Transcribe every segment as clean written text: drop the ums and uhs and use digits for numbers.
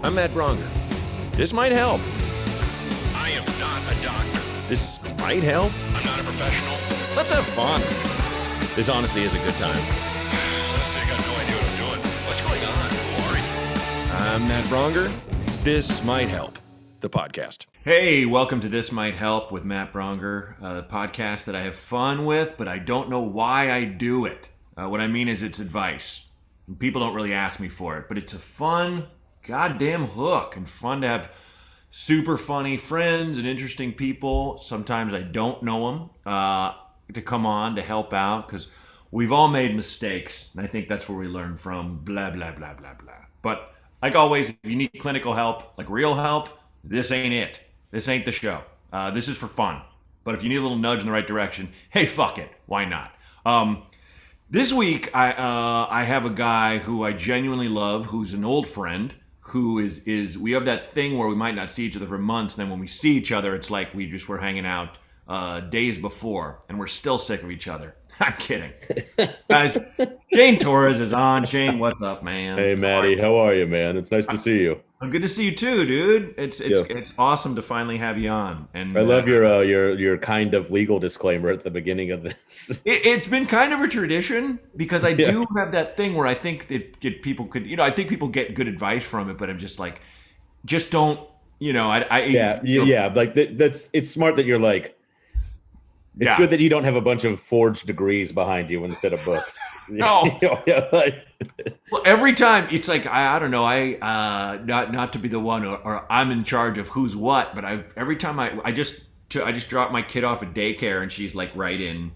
I'm Matt Braunger. This might help. I am not a doctor. This might help. I'm not a professional. Let's have fun. This honestly is a good time. Honestly, I got no idea what I'm doing. What's going on? Who are you? I'm Matt Braunger. This might help. The podcast. Hey, welcome to This Might Help with Matt Braunger, the podcast that I have fun with, but I don't know why I do it. What I mean is it's advice. People don't really ask me for it, but it's a fun goddamn hook and fun to have super funny friends and interesting people. Sometimes I don't know them to come on to help out because we've all made mistakes, and I think that's where we learn from. Blah, blah, blah, blah, blah. But like always, if you need clinical help, like real help, this ain't it. This ain't the show. This is for fun. But if you need a little nudge in the right direction, hey, fuck it. Why not? This week, I have a guy who I genuinely love, who's an old friend, who is we have that thing where we might not see each other for months, and then when we see each other, it's like we just were hanging out days before, and we're still sick of each other. I'm kidding. Guys, Shane Torres is on. Shane, what's up, man? Hey, Matty, how are you, man? It's nice to see you. I'm good to see you too, dude. It's awesome to finally have you on. And I love your kind of legal disclaimer at the beginning of this. It's been kind of a tradition because I do have that thing where I think that people could, I think people get good advice from it, but I'm just like, just don't, like that's it's smart that you're like. It's good that you don't have a bunch of forged degrees behind you instead of books. No. Well, every time it's like I don't know. Not to be the one or I'm in charge of who's what, but every time I just drop my kid off at daycare and she's like right in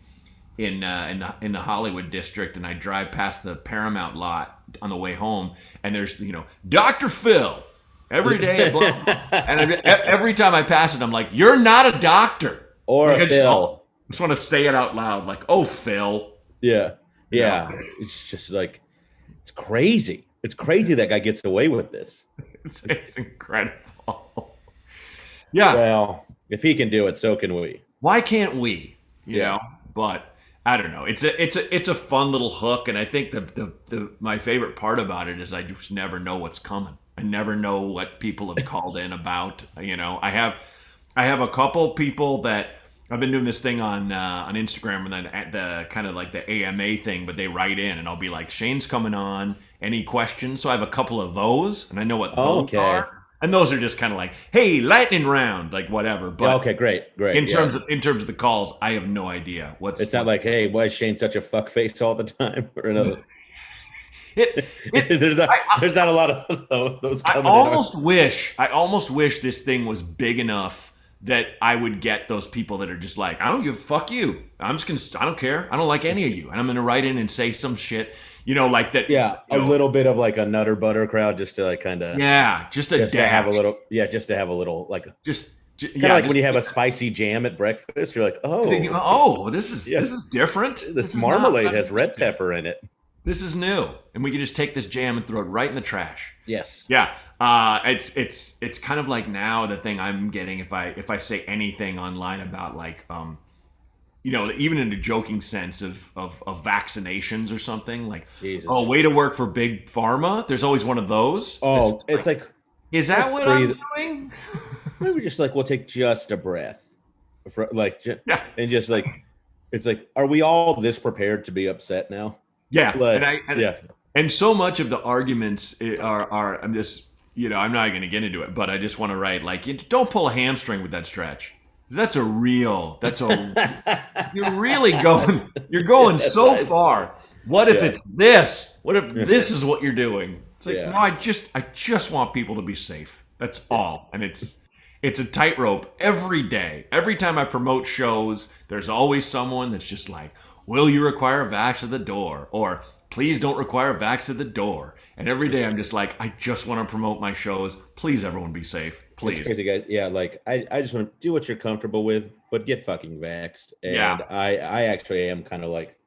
the Hollywood district, and I drive past the Paramount lot on the way home, and there's Dr. Phil every day, and every time I pass it, I'm like, you're not a doctor or a Phil. I just want to say it out loud, like, "Oh, Phil." Yeah. It's just like, it's crazy. It's crazy that guy gets away with this. It's incredible. Yeah. Well, if he can do it, so can we. Why can't we? You know. But I don't know. It's a fun little hook, and I think the my favorite part about it is I just never know what's coming. I never know what people have called in about. I have a couple people that. I've been doing this thing on Instagram, and then the kind of like the AMA thing, but they write in, and I'll be like, Shane's coming on. Any questions? So I have a couple of those, and I know what those are. And those are just kind of like, hey, lightning round, like whatever. But okay, great. In terms of the calls, I have no idea It's not like, hey, why is Shane such a fuck face all the time or another. There's not a lot of those coming. I almost wish this thing was big enough that I would get those people that are just like, I don't give a fuck you. I don't care. I don't like any of you. And I'm going to write in and say some shit, like that. Yeah. A little bit of like a nutter butter crowd just to like kind of. Yeah. Just to have a little like. Just kind of like when you have a spicy jam at breakfast, you're like, this is different. This marmalade has red pepper in it. This is new, and we can just take this jam and throw it right in the trash. Yes. Yeah. It's kind of like now the thing I'm getting if I say anything online about like even in a joking sense of vaccinations or something like way to work for big pharma. There's always one of those. Oh, it's like is that what I'm doing? Maybe just like we'll take just a breath, and just like it's like, are we all this prepared to be upset now? Yeah, and so much of the arguments are I'm just I'm not going to get into it, but I just want to write like, don't pull a hamstring with that stretch. You're really going so far. What if it's this? What if this is what you're doing? It's like, no, I just want people to be safe. That's all. And it's a tightrope every day. Every time I promote shows, there's always someone that's just like, will you require vax at the door? Or please don't require vax at the door. And every day I'm just like, I just want to promote my shows. Please, everyone be safe. Please. It's crazy, guys. Yeah, like I just want to do what you're comfortable with, but get fucking vaxxed. And I actually am kind of like,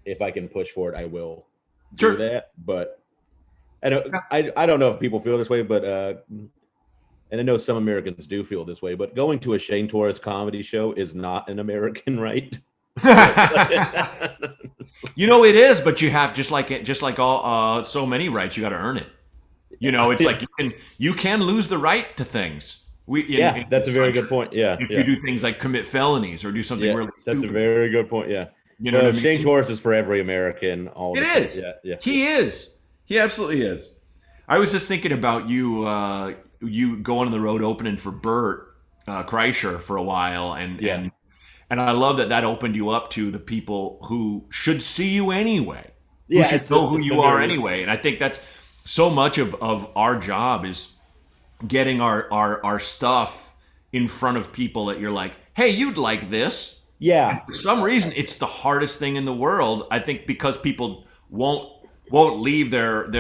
if I can push for it, I will do that. But I don't know if people feel this way, but and I know some Americans do feel this way, but going to a Shane Torres comedy show is not an American right. You know it is, but you have just like all so many rights, you got to earn it. It's like you can lose the right to things. That's a very good point. Yeah, if you do things like commit felonies or do something really stupid. That's a very good point. Yeah. You know what I mean? Shane Torres is for every American. It is. Yeah. He is. He absolutely is. I was just thinking about you. You going on the road opening for Bert Kreischer for a while, and I love that opened you up to the people who should see you anyway. Who should know who you are anyway. And I think that's so much of our job is getting our stuff in front of people that you're like, hey, you'd like this. Yeah. And for some reason, it's the hardest thing in the world. I think because people won't leave their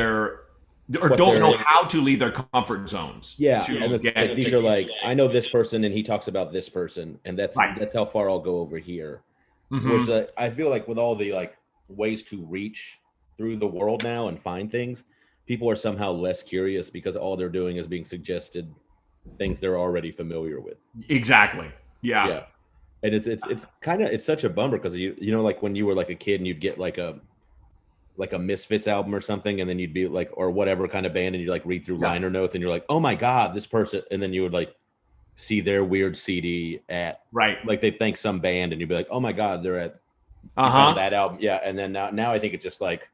don't know how to leave their comfort zones. Yeah, and these are like, I know this person and he talks about this person, and that's how far I'll go over here. Mm-hmm. Which I feel like with all the like ways to reach through the world now and find things, people are somehow less curious because all they're doing is being suggested things they're already familiar with. Exactly. Yeah. And it's kind of, it's such a bummer because you know, like when you were like a kid and you'd get like a Misfits album or something, and then you'd be like, or whatever kind of band, and you'd like read through liner notes and you're like, oh my God, this person, and then you would like see their weird CD at like they thank some band and you'd be like, oh my God, they're at that album. Yeah. And then now I think it's just like,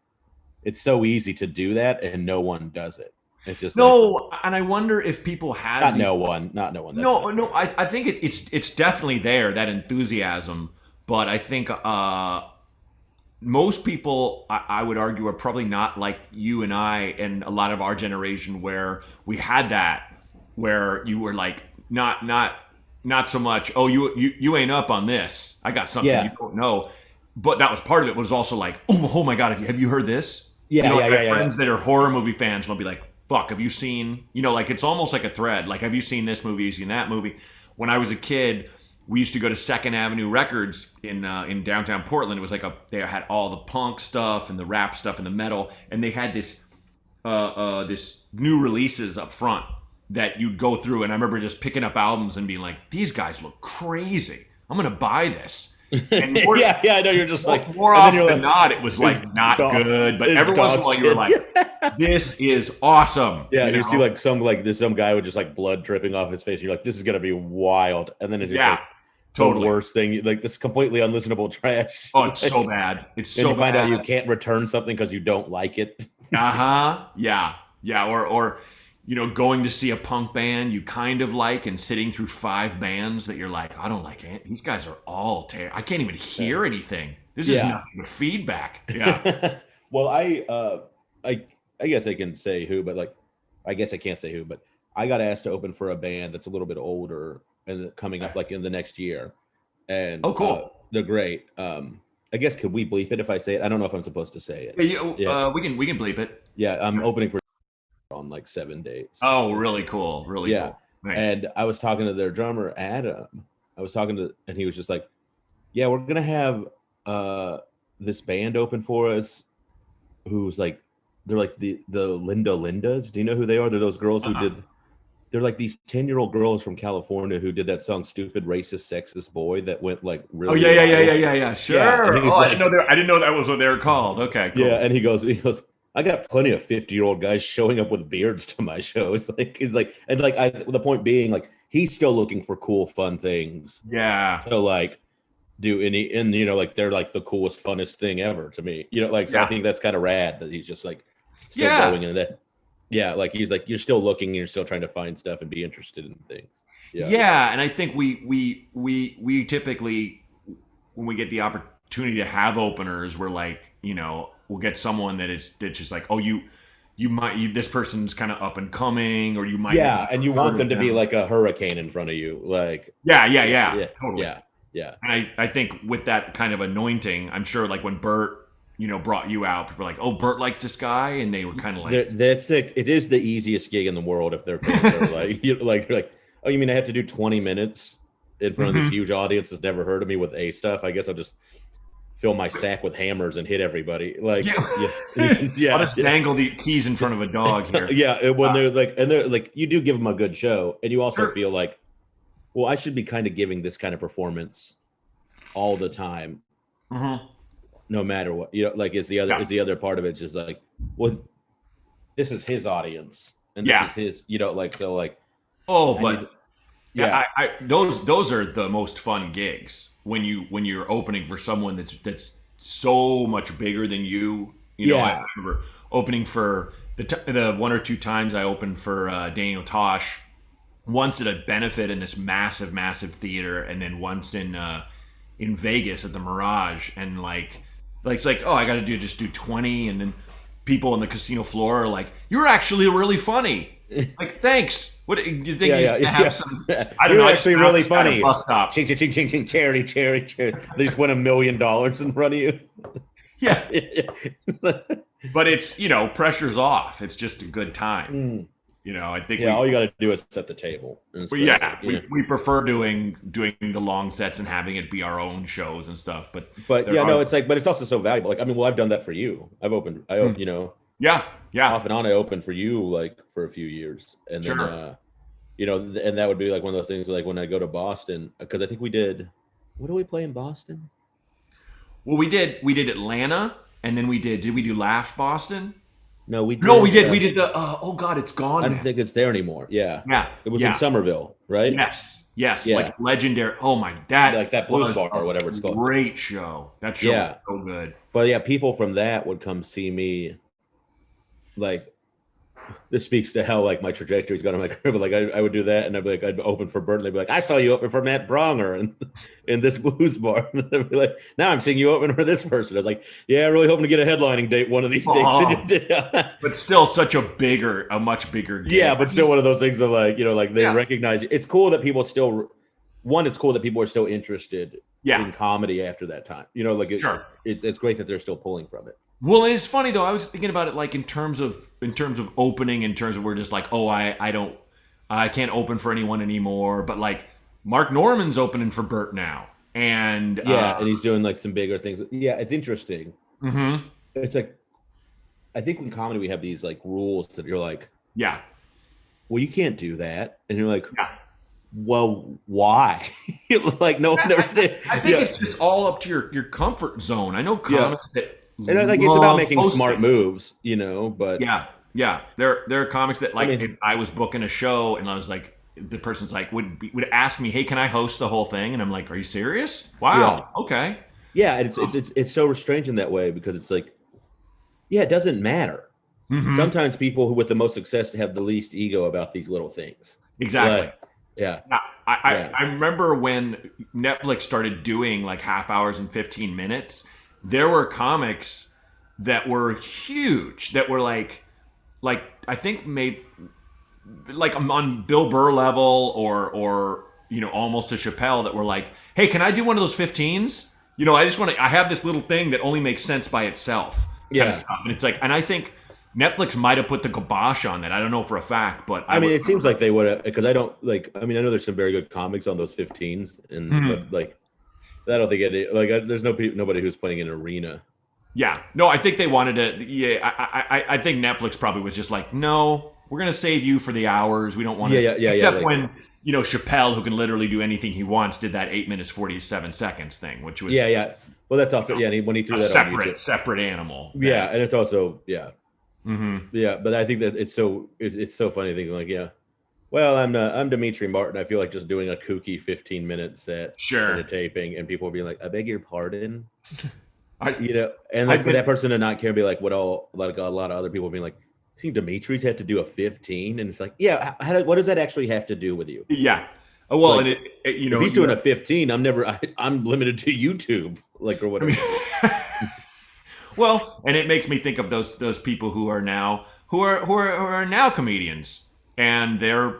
it's so easy to do that and no one does it. It's just and I wonder if people have not no one. I think it's definitely there, that enthusiasm, but I think most people, I would argue, are probably not like you and I and a lot of our generation, where we had that, where you were like not so much, oh, you ain't up on this, I got something you don't know, but that was part of it. Was also like, oh my God, have you heard this? Friends that are horror movie fans will be like, fuck, have you seen, like it's almost like a thread. Like, have you seen this movie? Have you seen that movie? When I was a kid, we used to go to Second Avenue Records in downtown Portland. It was like they had all the punk stuff and the rap stuff and the metal, and they had this new releases up front that you'd go through. And I remember just picking up albums and being like, these guys look crazy. I'm gonna buy this. And I know, you're just like, more often than not, it was like not good, but every once in a while you were like, this is awesome. Yeah, you see like some guy with just like blood dripping off his face, and you're like, this is gonna be wild, and then it's just like totally the worst thing, like this completely unlistenable trash. Oh, it's so bad. It's so bad. And you find out you can't return something because you don't like it. Yeah, or going to see a punk band you kind of like and sitting through 5 bands that you're like, I don't like it. These guys are all terrible. I can't even hear anything. This is nothing but feedback. Yeah. Well, I guess I can say who, but like, I guess I can't say who, but I got asked to open for a band that's a little bit older and coming up like in the next year. And cool. They're great. I guess, could we bleep it if I say it? I don't know if I'm supposed to say it. We can bleep it. Yeah, I'm opening for on like 7 dates. Oh, really cool. Really cool. Nice. And I was talking to their drummer, Adam. And he was just like, yeah, we're going to have this band open for us who's like, they're like the Linda Lindas. Do you know who they are? They're those girls who they're like these 10-year-old girls from California who did that song "Stupid Racist Sexist Boy" that went like really. Oh yeah. Sure. Yeah, I didn't know that was what they were called. Okay. Cool. Yeah, and he goes, I got plenty of 50-year-old guys showing up with beards to my show. The point being, like, he's still looking for cool, fun things. Yeah. So like do any, and like they're like the coolest, funnest thing ever to me. I think that's kind of rad that he's just like still going into that. Yeah, like he's like, you're still looking, and you're still trying to find stuff and be interested in things. Yeah, and I think we typically, when we get the opportunity to have openers, we're like, we'll get someone that's just like, oh, this person's kind of up and coming, or you might. Yeah, and you want them to be like a hurricane in front of you, like. Yeah, totally. Yeah. And I think with that kind of anointing, I'm sure like when Bert, brought you out, people were like, oh, Bert likes this guy, and they were kind of like, it is the easiest gig in the world if they're like, you're like, oh, you mean I have to do 20 minutes in front of this huge audience that's never heard of me with stuff? I guess I'll just fill my sack with hammers and hit everybody. Like, I'll just dangle the keys in front of a dog here. When they're like, you do give them a good show, and you also feel like, well, I should be kind of giving this kind of performance all the time, no matter what. Like, is the other part of it just like, well, this is his audience, and this is his, like, so like. Oh, but those are the most fun gigs when you're opening for someone that's so much bigger than you. You know, I remember opening for the one or two times I opened for Daniel Tosh. Once at a benefit in this massive theater, and then once in Vegas at the Mirage, and like it's like, oh, I got to just do 20, and then people on the casino floor are like, "You're actually really funny." Like, thanks. What do you think? Have some, I don't know. You're actually really funny. Bus stop. Ching, ching, ching, ching, charity. They just win $1 million in front of you. Yeah. But it's, pressure's off. It's just a good time. I think all you got to do is set the table. We prefer doing the long sets and having it be our own shows and stuff. But it's like, but it's also so valuable. Like, I mean, I've done that for you. I opened. Yeah. Off and on, I opened for you like for a few years, and then and that would be like one of those things like when I go to Boston, because I think we did. What do we play in Boston? Well, we did Atlanta, and then did we do Laugh Boston? No, we did. No, we did. We did the. Oh God, it's gone. I don't think it's there anymore. Yeah. It was in Somerville, right? Yes. Yeah. Like legendary. Oh my, that like that Blues Bar or whatever it's called. Great show. That show was so good. But people from that would come see me. Like, this speaks to how like my trajectory's gone in my career. But like I would do that, and I'd open for Bert, and they'd be like, "I saw you open for Matt Braunger in this blues bar." And they'd be like, "Now I'm seeing you open for this person." I was like, "Yeah, really hoping to get a headlining date one of these days." But still, such a much bigger game. Yeah, but still one of those things that like they recognize. It's cool that people still. One, it's cool that people are still interested in comedy after that time. It's great that they're still pulling from it. Well, it's funny though. I was thinking about it like in terms of opening, in terms of we're just like, oh, I can't open for anyone anymore. But like Mark Norman's opening for Bert now, and and he's doing like some bigger things. Yeah, it's interesting. Mm-hmm. It's like, I think in comedy we have these like rules that you're like, well, you can't do that, and you're like, well, why? Like no one ever said. I think it's just all up to your comfort zone. I know comics that. And I think it's about making smart moves, but there are comics that like, if I was booking a show and I was like, the person's like would ask me, hey, can I host the whole thing? And I'm like, are you serious? Wow, okay. Yeah, and it's so strange in that way, because it's like, it doesn't matter. Mm-hmm. Sometimes people who with the most success have the least ego about these little things. Exactly. Now, I remember when Netflix started doing like half hours and 15 minutes. There were comics that were huge, that were like I think maybe like on Bill Burr level or almost a Chappelle, that were like, hey, can I do one of those 15s? I have this little thing that only makes sense by itself. Kind of stuff. And it's like, and I think Netflix might have put the kibosh on that. I don't know for a fact, but it seems like they would have, because I don't like. I know there's some very good comics on those 15s, and but like. I don't think there's nobody who's playing in an arena. Yeah, no, I think they wanted to. Yeah, I think Netflix probably was just like, no, we're gonna save you for the hours. We don't want to. Except when Chappelle, who can literally do anything he wants, did that 8 minutes 47 seconds thing, which was Well, that's also when he threw that on YouTube. Separate animal. Yeah, and it's also Mm-hmm. Yeah, but I think that it's so funny thinking like well, I'm Dimitri Martin. I feel like just doing a kooky 15-minute set in a taping, and people will be like, "I beg your pardon," and like for that person to not care, and be like, a lot of other people being like, "See, Dimitri's had to do a 15," and it's like, what does that actually have to do with you? Yeah, well, like, and if he's doing a 15, I'm limited to YouTube, like, or whatever. Well, and it makes me think of those people who are now comedians. And they're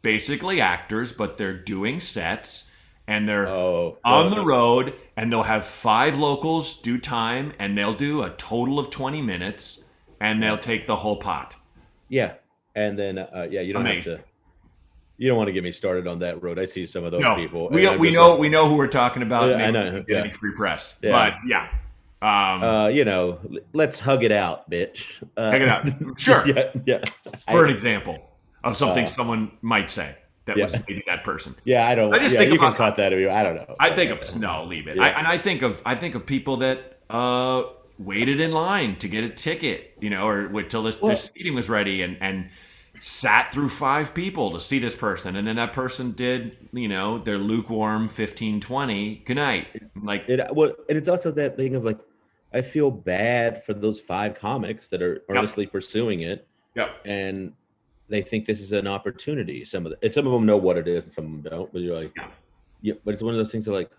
basically actors, but they're doing sets, and they're on the road, and they'll have 5 locals do time, and they'll do a total of 20 minutes, and they'll take the whole pot. Yeah, and then you don't have to. You don't want to get me started on that road. I see some of those people. We know who we're talking about. I know. Getting free press, but let's hug it out, bitch. Hug it out, sure. Yeah. For an example of something someone might say that was maybe that person. Yeah, I don't. You can cut that of you. I don't know. I think of leave it. Yeah. I think of people that waited in line to get a ticket, or wait till this seating was ready and sat through 5 people to see this person. And then that person did, their lukewarm 15-20 good night. Like, and it's also that thing of like, I feel bad for those 5 comics that are earnestly pursuing it. Yep. And they think this is an opportunity. Some of them know what it is and some of them don't, but you're like, yeah, but it's one of those things that like,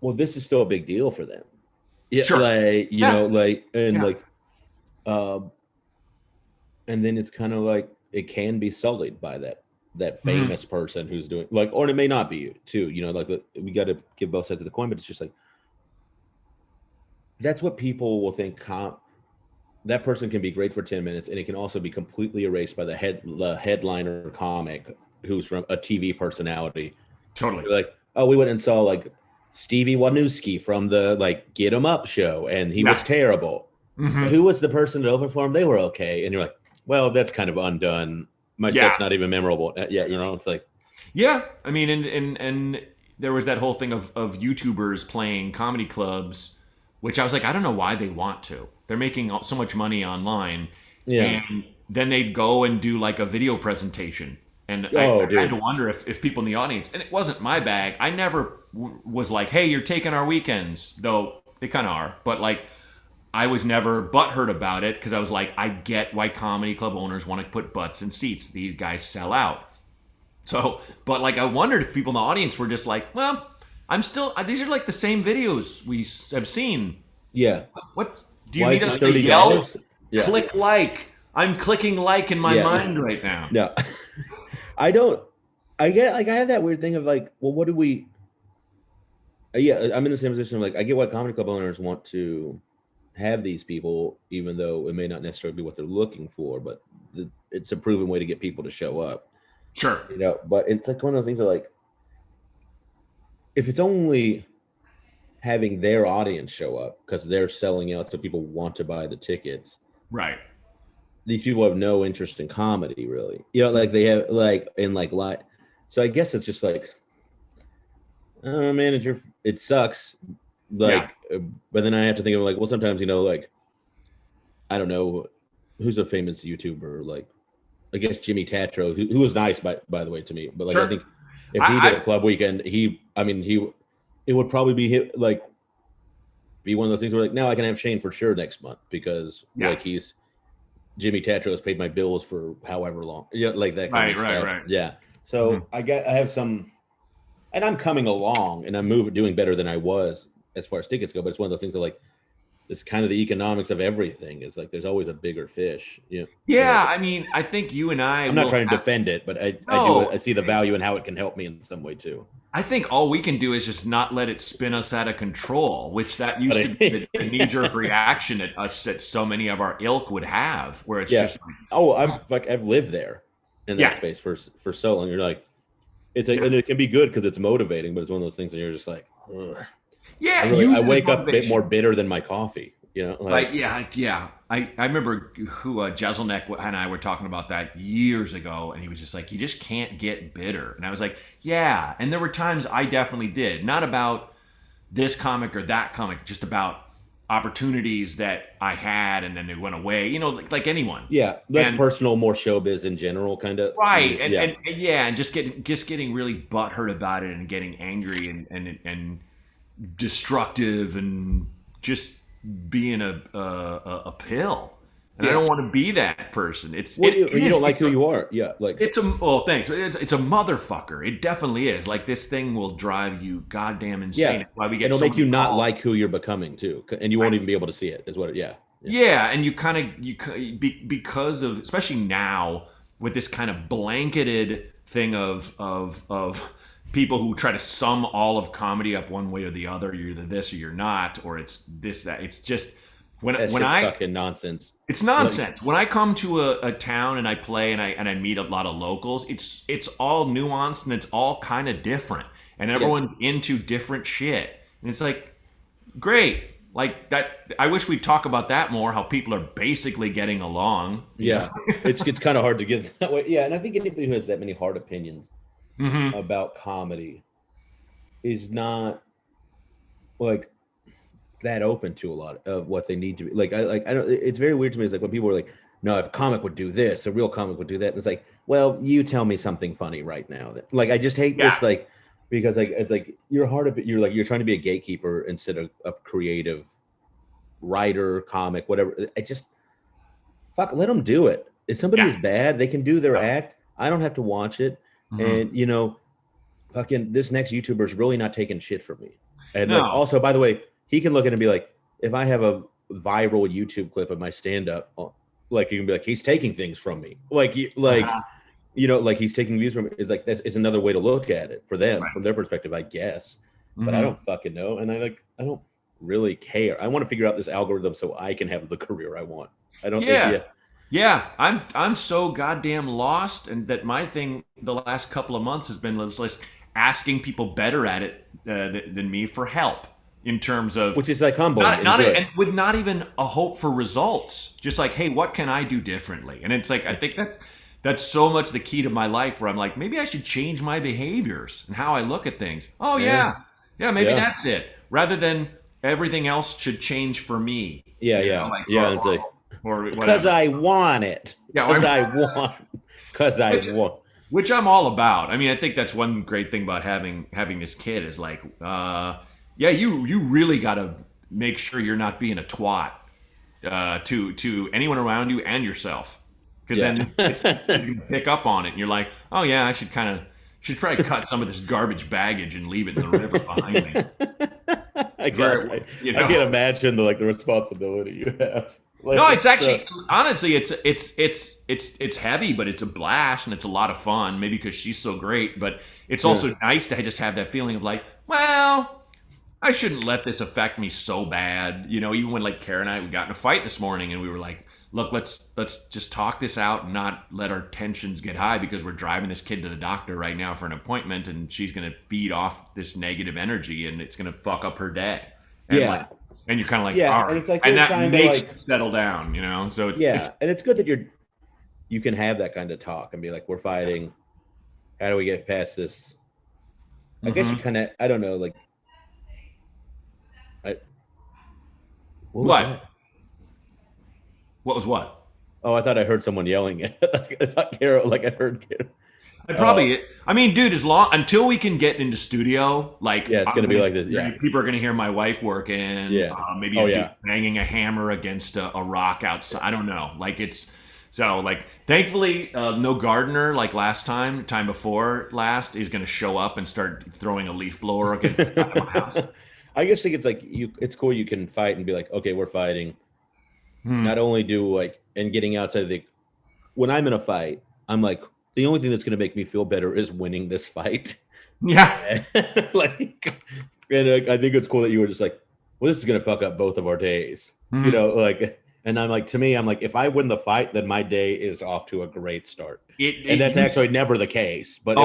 well, this is still a big deal for them. Yeah. Sure. Like, and then it's kind of like, it can be sullied by that famous person who's doing like, or it may not be you too, like we got to give both sides of the coin, but it's just like, that's what people will think. That person can be great for 10 minutes, and it can also be completely erased by the headliner comic who's from a TV personality. Totally. Like, oh, we went and saw like Stevie Wanewski from the like Get 'Em Up show, and he was terrible. Who was the person that opened for him? They were okay, and you're like, well, that's kind of undone. My set's not even memorable. Yeah, it's like, yeah. I mean, and there was that whole thing of YouTubers playing comedy clubs, which I was like, I don't know why they want to. They're making so much money online. Yeah. And then they'd go and do like a video presentation. And I had to wonder if people in the audience, and it wasn't my bag. I never was like, hey, you're taking our weekends, though they kind of are. But like, I was never butthurt about it because I was like, I get why comedy club owners want to put butts in seats. These guys sell out. So, but like, I wondered if people in the audience were just like, well, these are like the same videos we have seen. Yeah. What do you need us to yell? Yeah. Click like. I'm clicking like in my mind right now. No. I have that weird thing of like, well, what do we, I'm in the same position of like, I get why comedy club owners want to have these people, even though it may not necessarily be what they're looking for, but it's a proven way to get people to show up. Sure. But it's like one of those things that like, if it's only having their audience show up because they're selling out so people want to buy the tickets. Right. These people have no interest in comedy, really. Like they have so I guess it's just like, oh man, it sucks. Like, but then I have to think of like, well, sometimes, like, I don't know, who's a famous YouTuber, like, I guess Jimmy Tatro, who was nice by the way to me, but like, sure. I think if he did a club weekend, it would probably be like, be one of those things where like, now I can have Shane for sure next month because like Jimmy Tatro has paid my bills for however long. Yeah, like that kind of stuff. Right. Yeah. So I have some, and I'm coming along and I'm doing better than I was as far as tickets go, but it's one of those things that like, it's kind of the economics of everything. Is like, there's always a bigger fish. I mean, I think you and I'm not trying to defend it, but I see the value in how it can help me in some way too. I think all we can do is just not let it spin us out of control, which that used to be the knee-jerk reaction that so many of our ilk would have, where it's just like, I've lived there in that space for so long. You're like, it's like, and it can be good because it's motivating, but it's one of those things that you're just like, ugh. Yeah, I wake up a bit more bitter than my coffee. I remember who Jeselnik and I were talking about that years ago, and he was just like, you just can't get bitter. And I was like, yeah. And there were times I definitely did, not about this comic or that comic, just about opportunities that I had and then they went away, like anyone. Yeah, less personal, more showbiz in general, kind of. Right, and just getting really butthurt about it and getting angry and destructive and just being a pill. And I don't want to be that person. You don't like who you are. Yeah, like thanks. It's a motherfucker. It definitely is. Like, this thing will drive you goddamn insane. Yeah, why we get it'll make you not like who you're becoming too, and you won't even be able to see it. Is what? Yeah, and you kind of because of, especially now with this kind of blanketed thing of people who try to sum all of comedy up one way or the other. You're either this or you're not, or it's this, that. It's just when fucking nonsense. It's nonsense. When I come to a town and I play and I meet a lot of locals, it's all nuanced and it's all kind of different, and everyone's into different shit. And it's like, great. Like that. I wish we'd talk about that more. How people are basically getting along. Yeah, it's kind of hard to get that way. Yeah, and I think anybody who has that many hard opinions about comedy is not like, that open to a lot of what they need to be. Like I don't. It's very weird to me. It's like when people are like, "No, if a comic would do this, a real comic would do that." And it's like, well, you tell me something funny right now. That like I just hate this like because like it's like you're you're trying to be a gatekeeper instead of a creative writer, comic, whatever. I just fuck let them do it. If somebody is bad, they can do their act. I don't have to watch it. And you know, fucking this next YouTuber is really not taking shit from me. And like, also, by the way, he can look at it and be like, if I have a viral YouTube clip of my stand-up, like you can be like, he's taking things from me. Like you know, like he's taking views from it. Is like this is another way to look at it for them, from their perspective, I guess. But I don't fucking know. And I don't really care. I want to figure out this algorithm so I can have the career I want. I don't think Yeah, I'm so goddamn lost, and that my thing the last couple of months has been just asking people better at it than me for help in terms of, which is like humble and with not even a hope for results. Just like, hey, what can I do differently? And it's like I think that's so much the key to my life, where I'm like, maybe I should change my behaviors and how I look at things. Oh maybe that's it. Rather than everything else should change for me. It's like. Or because I want it. Because I want. Which I'm all about. I mean, I think that's one great thing about having this kid is like, you really got to make sure you're not being a twat to anyone around you and yourself, because then it's you can pick up on it, and you're like, oh yeah, I should probably cut some of this garbage baggage and leave it in the river behind me. I can't imagine the responsibility you have. No, it's actually honestly, it's heavy, but it's a blast and it's a lot of fun. Maybe because she's so great, but it's also nice to just have that feeling of like, well, I shouldn't let this affect me so bad. You know, even when like Kara and I, we got in a fight this morning, and we were like, look, let's just talk this out and not let our tensions get high, because we're driving this kid to the doctor right now for an appointment, and she's gonna feed off this negative energy, and it's gonna fuck up her day. And and you're kind of like, all right. And it's like and you're that trying makes to you settle down, you know. So it's and it's good that you can have that kind of talk and be like, we're fighting. How do we get past this? I guess you kind of, I don't know, like, what was what? Oh, I thought I heard someone yelling. I thought Carol, like I heard Carol. I mean, dude, until we can get into studio, like, it's gonna be like this. Yeah, people are gonna hear my wife working. Yeah, maybe a dude banging a hammer against a rock outside. I don't know. Like it's so like, thankfully, no gardener like time before last is gonna show up and start throwing a leaf blower against the side of my house. I just think it's like it's cool. You can fight and be like, okay, we're fighting. Not only and getting outside of when I'm in a fight, I'm like, the only thing that's going to make me feel better is winning this fight. Yeah. And I think it's cool that you were just like, well, this is going to fuck up both of our days, you know, like, and I'm like, to me, I'm like, if I win the fight, then my day is off to a great start. And that's actually never the case. But we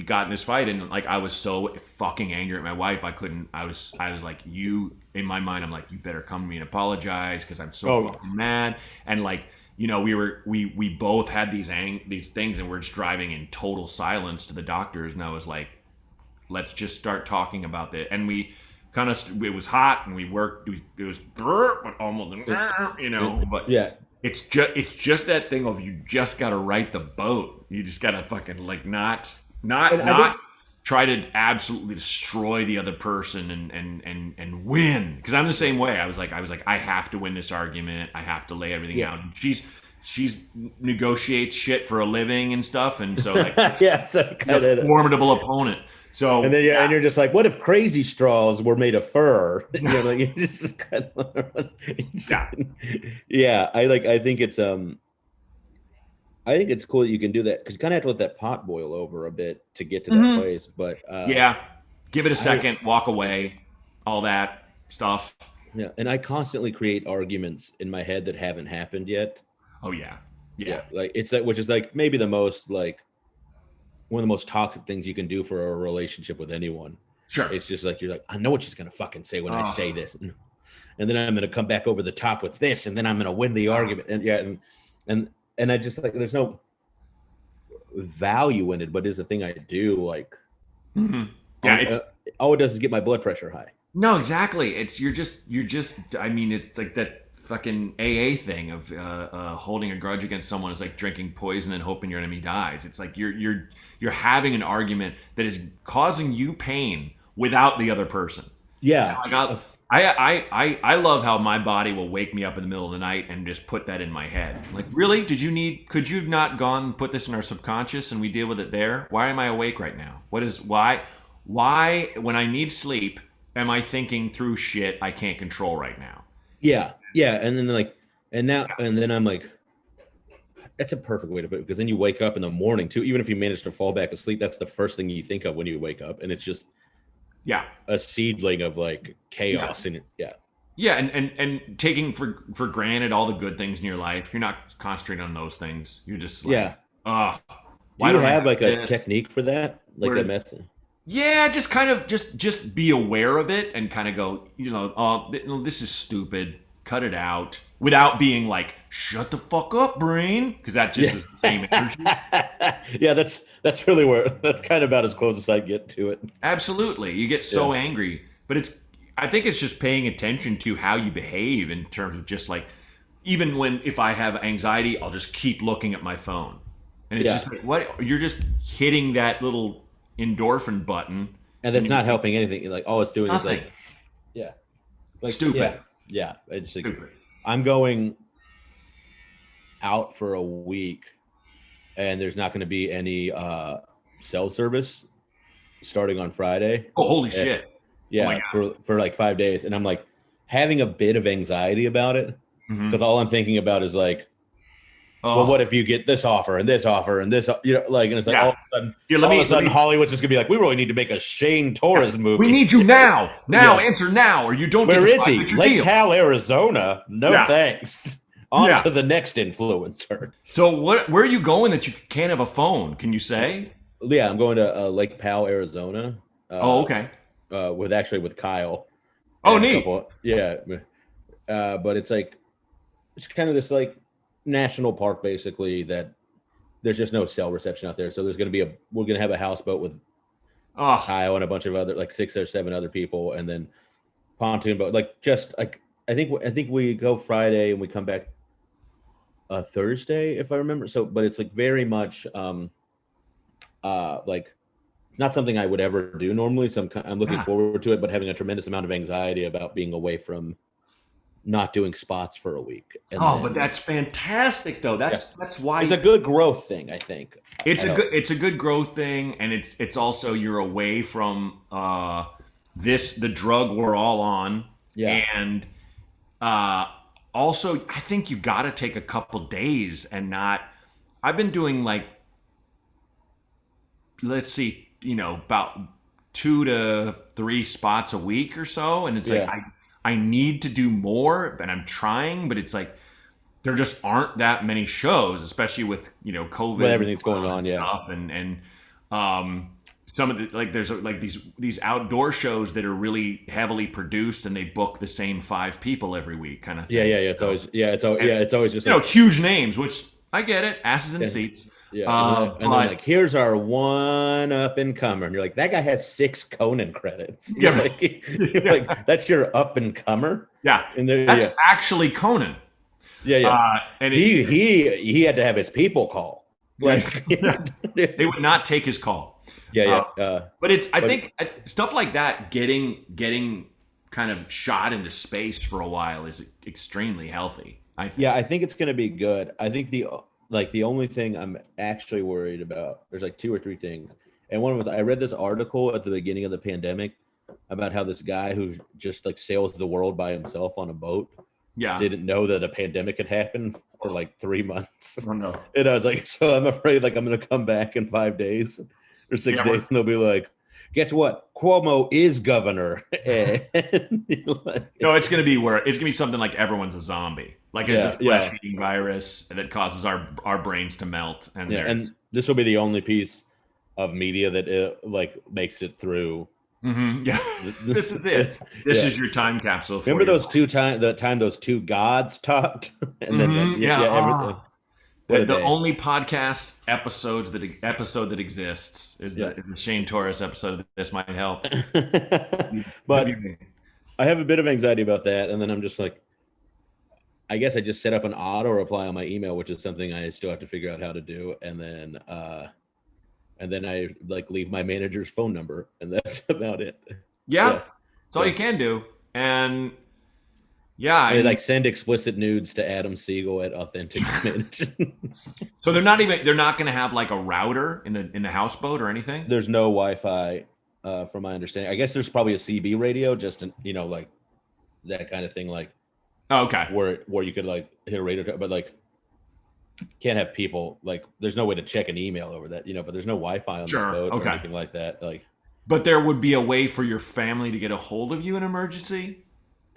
got in this fight, and like, I was so fucking angry at my wife. I was like, in my mind, I'm like, you better come to me and apologize, because I'm so fucking mad. And like, you know, we both had these things, and we're just driving in total silence to the doctors, and I was like, let's just start talking about that. And we kind of, it was hot, and we worked, it was but almost, you know, but it's just that thing of, you just got to right the boat. You just got to fucking like not try to absolutely destroy the other person and win. Because I'm the same way. I was like, I have to win this argument. I have to lay everything out. And she's negotiates shit for a living and stuff, and so like, so a formidable opponent. So and then and you're just like, what if crazy straws were made of fur? You know, like, you just kind of, I think it's I think it's cool that you can do that, because you kind of have to let that pot boil over a bit to get to that place. But give it a second, walk away, all that stuff. Yeah, and I constantly create arguments in my head that haven't happened yet. Oh yeah. Like it's that, which is like maybe the most like one of the most toxic things you can do for a relationship with anyone. Sure. It's just like, you're like, I know what she's gonna fucking say when I say this, and then I'm gonna come back over the top with this, and then I'm gonna win the argument. And I just like, there's no value in it, but it's a thing I do. Like, all it does is get my blood pressure high. No, exactly. You're just. I mean, it's like that fucking AA thing of holding a grudge against someone is like drinking poison and hoping your enemy dies. It's like you're having an argument that is causing you pain without the other person. Yeah. I love how my body will wake me up in the middle of the night and just put that in my head. Like, really? Could you have not gone and put this in our subconscious and we deal with it there? Why am I awake right now? Why, when I need sleep, am I thinking through shit I can't control right now? Yeah. Yeah. And then I'm like, that's a perfect way to put it, because then you wake up in the morning too. Even if you manage to fall back asleep, that's the first thing you think of when you wake up. And it's just, a seedling of like chaos. And taking for granted all the good things in your life. You're not concentrating on those things. You're just like, do you have like a technique for that, like a method? Yeah, just kind of just be aware of it and kind of go, this is stupid, cut it out, without being like, shut the fuck up, brain, because that just is the same energy. Yeah, that's really that's kind of about as close as I get to it. Absolutely. You get so angry, but I think it's just paying attention to how you behave in terms of just like, even if I have anxiety, I'll just keep looking at my phone. And it's just like, what? You're just hitting that little endorphin button. And that's not helping anything. Like, all it's doing nothing. Is like stupid. Yeah. It's like, stupid. I'm going out for a week and there's not going to be any cell service starting on Friday. Oh, holy shit. Yeah, for like 5 days. And I'm like having a bit of anxiety about it, because all I'm thinking about is like, well, what if you get this offer and this offer and this, and it's like all of a sudden Hollywood's just gonna be like, we really need to make a Shane Torres movie. We need you now. Answer now, or you don't. Where is he? Lake Powell, Arizona. No thanks. On to the next influencer. So where are you going that you can't have a phone? Can you say? Yeah, I'm going to Lake Powell, Arizona. Okay. With Kyle. Oh, neat. But it's like, it's kind of this like national park basically that there's just no cell reception out there. So we're going to have a houseboat with Kyle and a bunch of other, like 6 or 7 other people, and then pontoon boat. Like, just like, I think we go Friday and we come back Thursday, if I remember. So, but it's like very much like not something I would ever do normally. So I'm looking forward to it, but having a tremendous amount of anxiety about being away from not doing spots for a week. But that's fantastic though. That's why it's a good growth thing, I think. It's a good growth thing, and it's also, you're away from the drug we're all on. Yeah. And also, I think you got to take a couple days and not. I've been doing like, let's see, about 2 to 3 spots a week or so, and it's like I need to do more, and I'm trying, but it's like there just aren't that many shows, especially with COVID, with everything's going on, stuff, and some of the, like, there's like these outdoor shows that are really heavily produced, and they book the same 5 people every week, kind of thing. It's always just huge names, which I get it, asses in seats. Yeah, and then like, here's our one up and comer, and you're like, that guy has 6 Conan credits. You're like, that's your up and comer. Yeah, and that's actually Conan. And he had to have his people call. Like, they would not take his call. But I think stuff like that, getting kind of shot into space for a while is extremely healthy. I think it's going to be good. I think the only thing I'm actually worried about, there's like 2 or 3 things. And one was, I read this article at the beginning of the pandemic about how this guy who just like sails the world by himself on a boat didn't know that a pandemic had happened for like 3 months. Oh, no. And I was like, so I'm afraid like I'm going to come back in 5 days or 6 days, and they'll be like, guess what? Cuomo is governor. No, it's going to be something like everyone's a zombie. Like it's a flesh-eating virus that causes our brains to melt. And this will be the only piece of media that like makes it through. Mm-hmm. Yeah, this is it. This is your time capsule. Remember those the time those 2 gods talked, and then everything. The only podcast episode that exists is the Shane Torres episode of This Might Help. But I have a bit of anxiety about that, and then I'm just like, I guess I just set up an auto reply on my email, which is something I still have to figure out how to do, and then I like leave my manager's phone number, and that's about it. Yeah, Yeah, it's all yeah. you can do. And yeah, I I mean, like send explicit nudes to Adam Siegel at Authentic Manage. so they're not going to have like a router in the houseboat or anything. There's no Wi-Fi, from my understanding. I guess there's probably a CB radio, just to, like that kind of thing, like Oh, okay. where you could like hit a radio, but like can't have people like. There's no way to check an email over that, but there's no Wi-Fi on this Sure. boat or Okay. anything like that. Like, But there would be a way for your family to get a hold of you in emergency.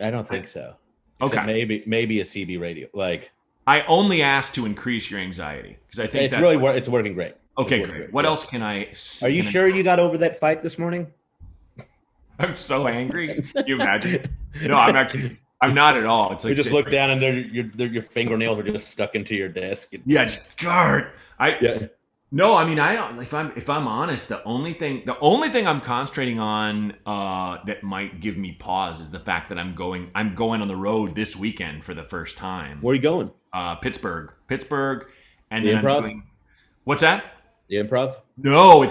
I don't think so. Okay. Except maybe a CB radio. Like, I only asked to increase your anxiety because I think it's that's really it's working great. okay. It's working Great. What Yeah. else can I? Are you sure you got over that fight this morning? I'm so angry. Can you imagine? No, I'm not at all. It's like You just look down and your fingernails are just stuck into your desk. Yeah, just guard. Yeah. No, I mean, if I'm honest, the only thing I'm concentrating on that might give me pause is the fact that I'm going on the road this weekend for the first time. Where are you going? Pittsburgh, and The then Improv? What's that? The Improv? No,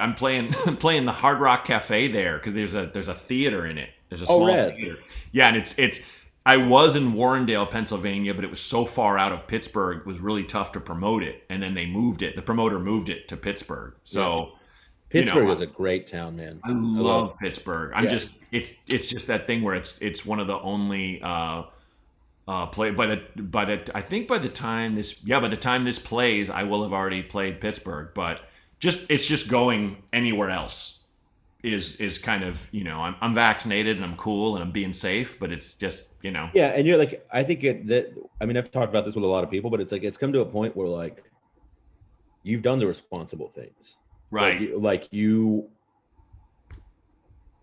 I'm playing playing the Hard Rock Cafe there because there's a theater in it. There's a small rad. theater. Yeah, and it's. I was in Warrendale, Pennsylvania, but it was so far out of Pittsburgh, it was really tough to promote it. And then they moved it. The promoter moved it to Pittsburgh. So Pittsburgh is a great town, man. I love Pittsburgh. It's just that thing where it's one of the only play I think by the time this plays, I will have already played Pittsburgh. But it's just going anywhere else is kind of, I'm vaccinated and I'm cool and I'm being safe, but it's just, Yeah, and you're like, I think I've talked about this with a lot of people, but it's like it's come to a point where like you've done the responsible things, right?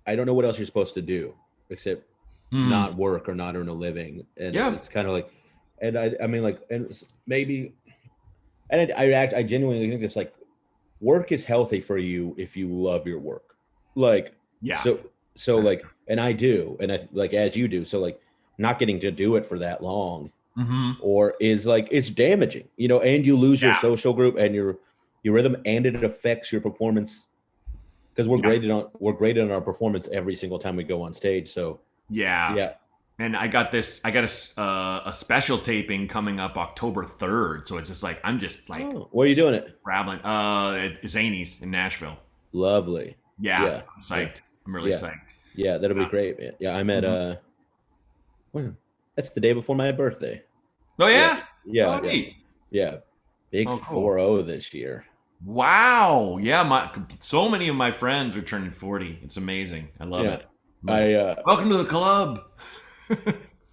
I don't know what else you're supposed to do except not work or not earn a living, and it's kind of like, and I mean like, and maybe, and I genuinely think this, like, work is healthy for you if you love your work. Like, so like, and I do, and I like, as you do. So like not getting to do it for that long or is like, it's damaging, and you lose your social group and your rhythm, and it affects your performance because we're graded on our performance every single time we go on stage. So yeah. And I got a special taping coming up October 3rd. So it's just like, I'm just like, where are you doing it? Traveling, at Zanies in Nashville. Lovely. Yeah. I'm psyched. Yeah. I'm really psyched. Yeah, that'll be great, man. Yeah, I'm at that's the day before my birthday. Oh yeah? Yeah. Big 4-0 this year. Wow. Yeah, so many of my friends are turning 40. It's amazing. I love it. Welcome to the club.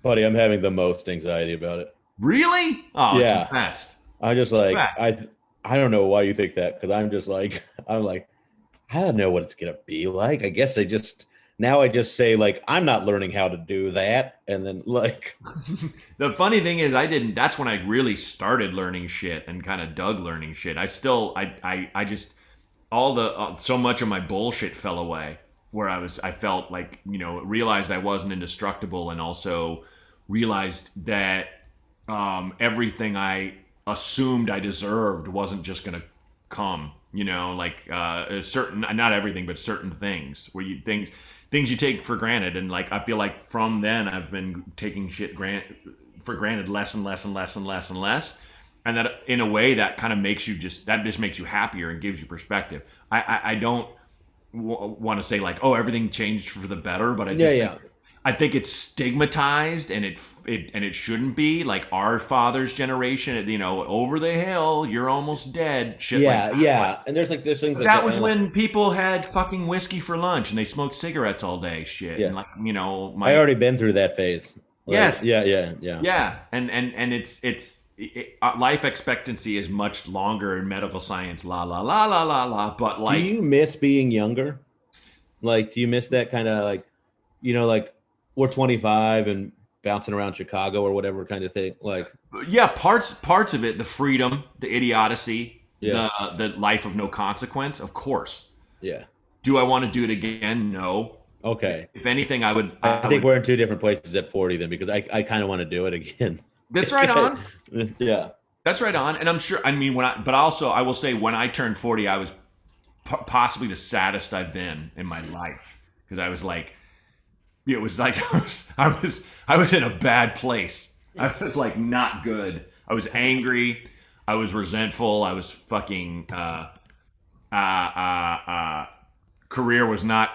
Buddy, I'm having the most anxiety about it. Really? Oh, it's the best. I just like I don't know why you think that, because I'm just like I don't know what it's gonna be like. I guess I just say like I'm not learning how to do that, and then like the funny thing is that's when I really started learning shit and kind of dug learning shit. I just so much of my bullshit fell away, where I felt like, realized I wasn't indestructible, and also realized that everything I assumed I deserved wasn't just gonna come. Not everything, but certain things where things you take for granted. And like, I feel like from then I've been taking shit for granted less and less and less and less and less. And that in a way that kind of makes you makes you happier and gives you perspective. I don't want to say like, oh, everything changed for the better, but I think it's stigmatized, and it shouldn't be. Like our father's generation, over the hill, you're almost dead. Shit. And there's things like that was when people had fucking whiskey for lunch and they smoked cigarettes all day. Shit. Yeah. And like, I already been through that phase. Like, yes. Yeah. And it's life expectancy is much longer in medical science. La la la la la la. But like, do you miss being younger? Like, do you miss that kind of like, like, we're 25 and bouncing around Chicago or whatever kind of thing? Like, yeah, parts of it, the freedom, the idiocy, the life of no consequence, of course. Yeah. Do I want to do it again? No. Okay. If anything, I would. I think we're in two different places at 40 then, because I kind of want to do it again. That's right on. Yeah. That's right on. And I'm sure. I mean, but also I will say when I turned 40, I was possibly the saddest I've been in my life because I was like, it was like I was in a bad place. I was like not good. I was angry. I was resentful. I was fucking. Uh, uh, uh, Career was not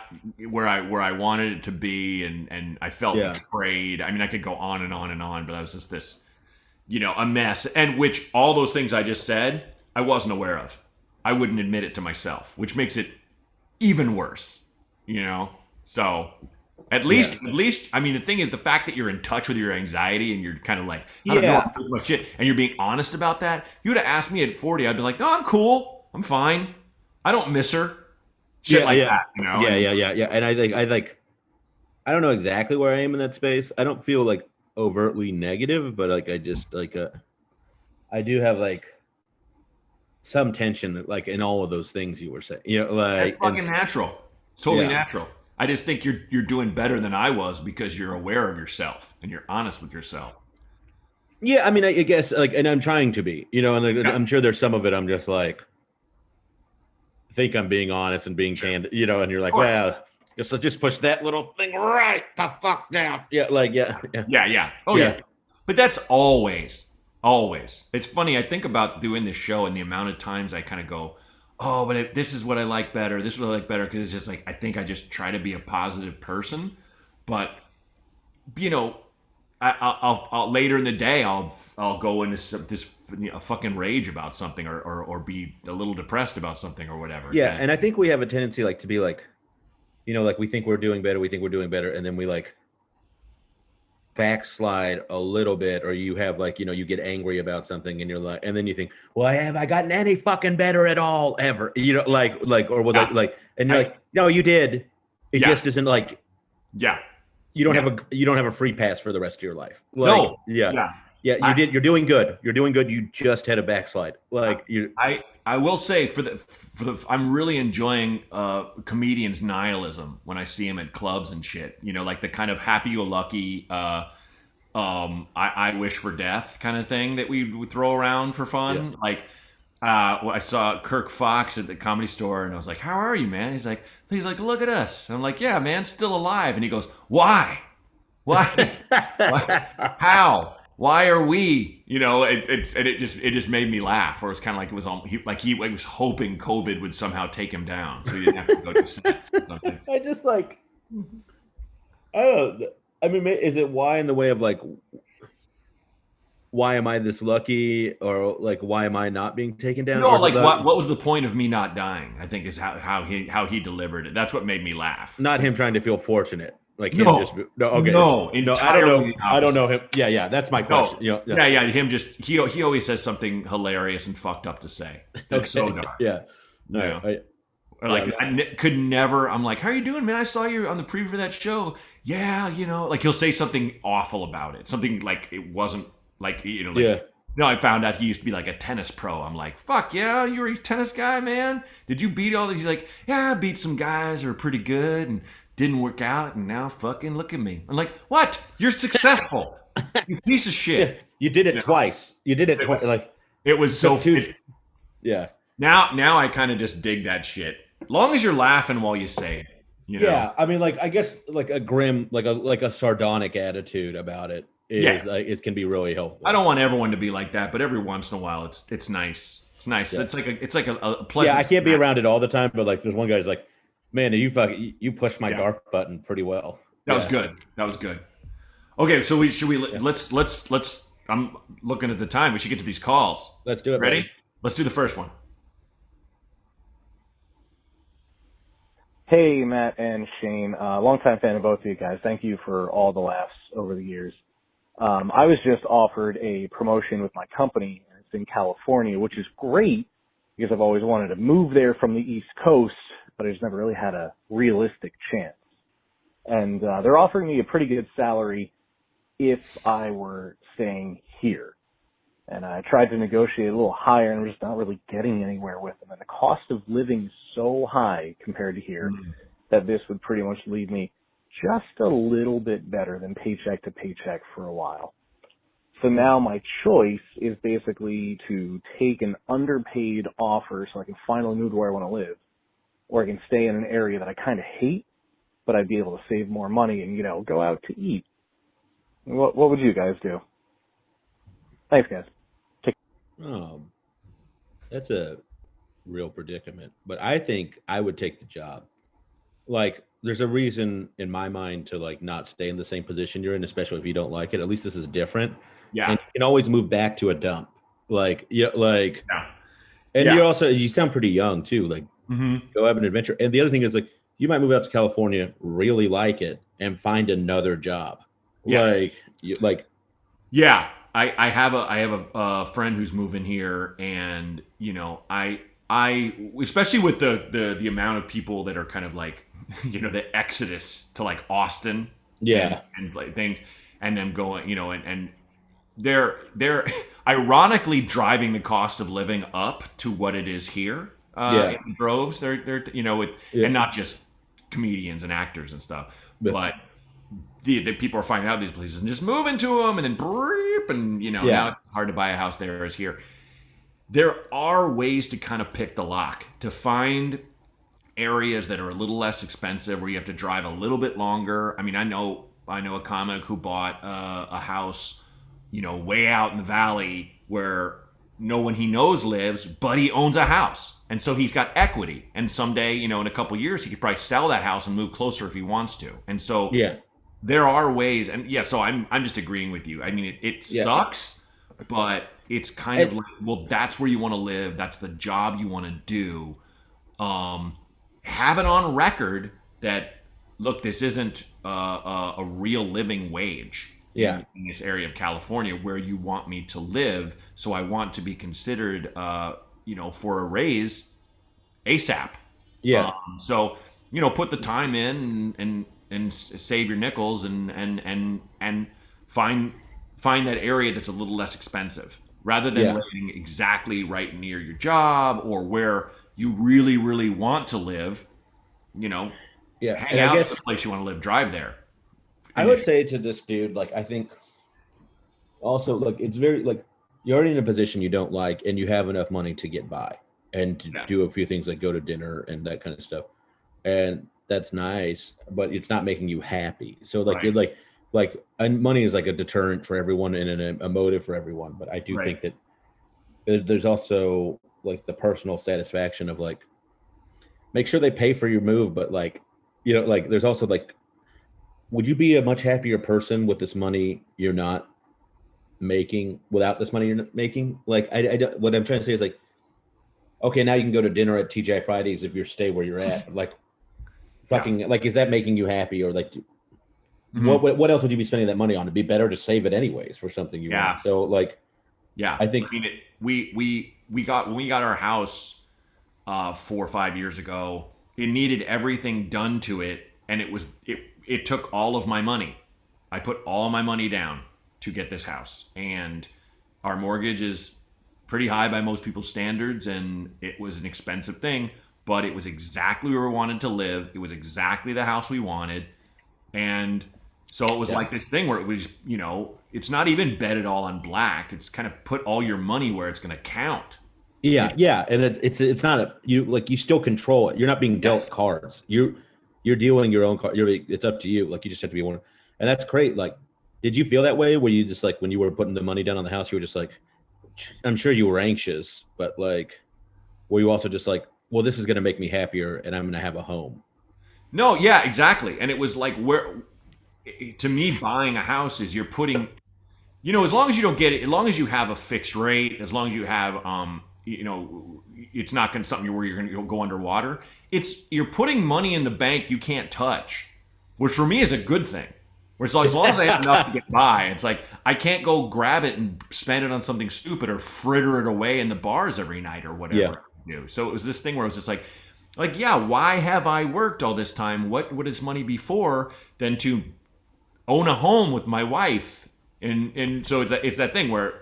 where I wanted it to be, and I felt Yeah. betrayed. I mean, I could go on and on and on, but I was just this, a mess. And which all those things I just said, I wasn't aware of. I wouldn't admit it to myself, which makes it even worse. So at least, I mean, the thing is, the fact that you're in touch with your anxiety and you're kind of like, I don't know, I'm doing my shit, and you're being honest about that. If you would have asked me at 40, I'd be like, no, I'm cool, I'm fine, I don't miss her. Shit like that, Yeah. And I don't know exactly where I am in that space. I don't feel like overtly negative, but like I just like I do have like some tension like in all of those things you were saying. That's fucking natural. It's totally Yeah. natural. I just think you're doing better than I was because you're aware of yourself and you're honest with yourself. Yeah, I mean, I guess like, and I'm trying to be, and like, I'm sure there's some of it I'm just like, think I'm being honest and being candid, and you're like, well, just push that little thing right the fuck down. Yeah, like yeah. Oh yeah. But that's always. It's funny. I think about doing this show and the amount of times I kind of go, oh, but this is what I like better. This is what I like better because it's just like I think I just try to be a positive person, but I'll later in the day I'll go into this fucking rage about something or be a little depressed about something or whatever. Yeah, and I think we have a tendency like to be like, like we think we're doing better, and then we like backslide a little bit, or you have like, you get angry about something and you're like, and then you think, well, have I gotten any fucking better at all ever? Or was like, and you're like, no, you did. It just isn't like, you don't have a free pass for the rest of your life. Like, no. Yeah. You did. You're doing good. You just had a backslide. Like I will say for the I'm really enjoying comedians' nihilism when I see them at clubs and shit. Like the kind of happy-go-lucky I wish for death kind of thing that we would throw around for fun. Yeah. Like I saw Kirk Fox at the Comedy Store and I was like, "How are you, man?" He's like, "Look at us." And I'm like, "Yeah, man, still alive." And he goes, "Why? Why? How? Why are we?" It just made me laugh. Or it's kind of like it was he was hoping COVID would somehow take him down, so he didn't have to go to sets or something. I just like, I don't know. I mean, is it why in the way of like, why am I this lucky, or like why am I not being taken down? No, like what was the point of me not dying? I think is how he delivered it. That's what made me laugh. Not him trying to feel fortunate. Like no, him just okay. No, I don't know. I don't know him. Yeah. That's my question. Yeah. Him just he always says something hilarious and fucked up to say. It's so dark. Yeah. No. I could never. I'm like, how are you doing, man? I saw you on the preview for that show. Yeah, like he'll say something awful about it. Something like it wasn't like I found out he used to be like a tennis pro. I'm like, fuck yeah, you're a tennis guy, man. Did you beat all these? He's like, yeah, I beat some guys who are pretty good and didn't work out, and now fucking look at me. I'm like, what? You're successful, you piece of shit. Yeah, you did it twice. You did it twice. Like it was so. Yeah. Now I kind of just dig that shit. As long as you're laughing while you say it. Yeah, I mean, like I guess like a grim, like a sardonic attitude about it is it can be really helpful. I don't want everyone to be like that, but every once in a while, it's nice. It's nice. Yeah. It's like a pleasant. Yeah, I can't be around it all the time, but like there's one guy who's like, man, you pushed my dark button pretty well. That was good. Okay, so let's. I'm looking at the time. We should get to these calls. Let's do it. Ready? Man. Let's do the first one. Hey, Matt and Shane. Longtime fan of both of you guys. Thank you for all the laughs over the years. I was just offered a promotion with my company. It's in California, which is great because I've always wanted to move there from the East Coast, but I just never really had a realistic chance. And they're offering me a pretty good salary if I were staying here. And I tried to negotiate a little higher, and I'm just not really getting anywhere with them. And the cost of living is so high compared to here that this would pretty much leave me just a little bit better than paycheck to paycheck for a while. So now my choice is basically to take an underpaid offer so I can finally move to where I want to live, or I can stay in an area that I kind of hate, but I'd be able to save more money and, go out to eat. What would you guys do? Thanks, guys. That's a real predicament, but I think I would take the job. Like, there's a reason in my mind to like not stay in the same position you're in, especially if you don't like it. At least this is different. Yeah. And you can always move back to a dump. And Yeah. you sound pretty young too. Like, go have an adventure. And the other thing is, like, you might move out to California, really like it, and find another job. Yes. Yeah. I have a friend who's moving here, and I especially with the amount of people that are kind of like the exodus to like Austin, and like things, and them going, and they're ironically driving the cost of living up to what it is here in droves. They're and not just comedians and actors and stuff, but the people are finding out these places and just moving to them, and then now it's hard to buy a house there as here. There are ways to kind of pick the lock, to find areas that are a little less expensive, where you have to drive a little bit longer. I mean, I know a comic who bought a house, way out in the valley where no one he knows lives, but he owns a house. And so he's got equity. And someday, in a couple of years, he could probably sell that house and move closer if he wants to. And so there are ways. And so I'm just agreeing with you. I mean, it sucks, but it's kind of like, well, that's where you want to live. That's the job you want to do. Have it on record that, look, this isn't a real living wage in this area of California where you want me to live. So I want to be considered, for a raise ASAP. Yeah. So, put the time in and save your nickels and find that area that's a little less expensive, rather than living exactly right near your job or where you really, really want to live. Hang out at the place you want to live, drive there. I would say to this dude, like, I think also, like, it's very, like, you're already in a position you don't like, and you have enough money to get by and to do a few things like go to dinner and that kind of stuff. And that's nice, but it's not making you happy. So like, you're and money is like a deterrent for everyone and a motive for everyone. But I do think that there's also like the personal satisfaction of like, make sure they pay for your move. But like, there's also like, would you be a much happier person with this money you're not making without this money you're not making? Like, what I'm trying to say is like, okay, now you can go to dinner at TGI Fridays if you stay where you're at. Like, fucking, like, is that making you happy? Or like, what else would you be spending that money on? It'd be better to save it anyways for something you want. So like, I think when we got our house 4 or 5 years ago, it needed everything done to it, and it took all of my money. I put all my money down to get this house, and our mortgage is pretty high by most people's standards, and it was an expensive thing, but it was exactly where we wanted to live. It was exactly the house we wanted. And so it was like this thing where it was, it's not even bet it all on black. It's kind of put all your money where it's going to count. Yeah. And it's not you still control it. You're not being dealt cards. You're dealing your own card. It's up to you. Like, you just have to be one. And that's great. Like, did you feel that way? Were you just like, when you were putting the money down on the house, you were just like, I'm sure you were anxious, but like, were you also just like, well, this is going to make me happier and I'm going to have a home? No, yeah, exactly. And it was like, to me, buying a house is you're putting, as long as you don't get it, as long as you have a fixed rate, as long as you have, it's not going to something where you're going to go underwater. You're putting money in the bank you can't touch, which for me is a good thing. Where it's like, as long as I have enough to get by, it's like, I can't go grab it and spend it on something stupid or fritter it away in the bars every night or whatever I do. So it was this thing where it was just like, why have I worked all this time? What would this money be for than to own a home with my wife? And so it's that thing where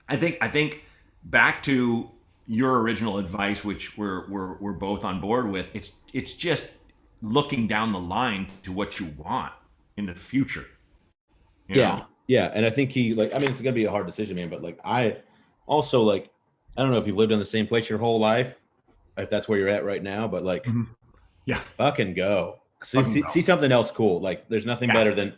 I think back to your original advice, which we're both on board with. It's just looking down the line to what you want in the future. You Yeah. know? Yeah. And I think he like, I mean, it's going to be a hard decision, man, but like, I also like, I don't know if you've lived in the same place your whole life, if that's where you're at right now, but like, Yeah, fucking go. See something else cool. Like there's nothing better than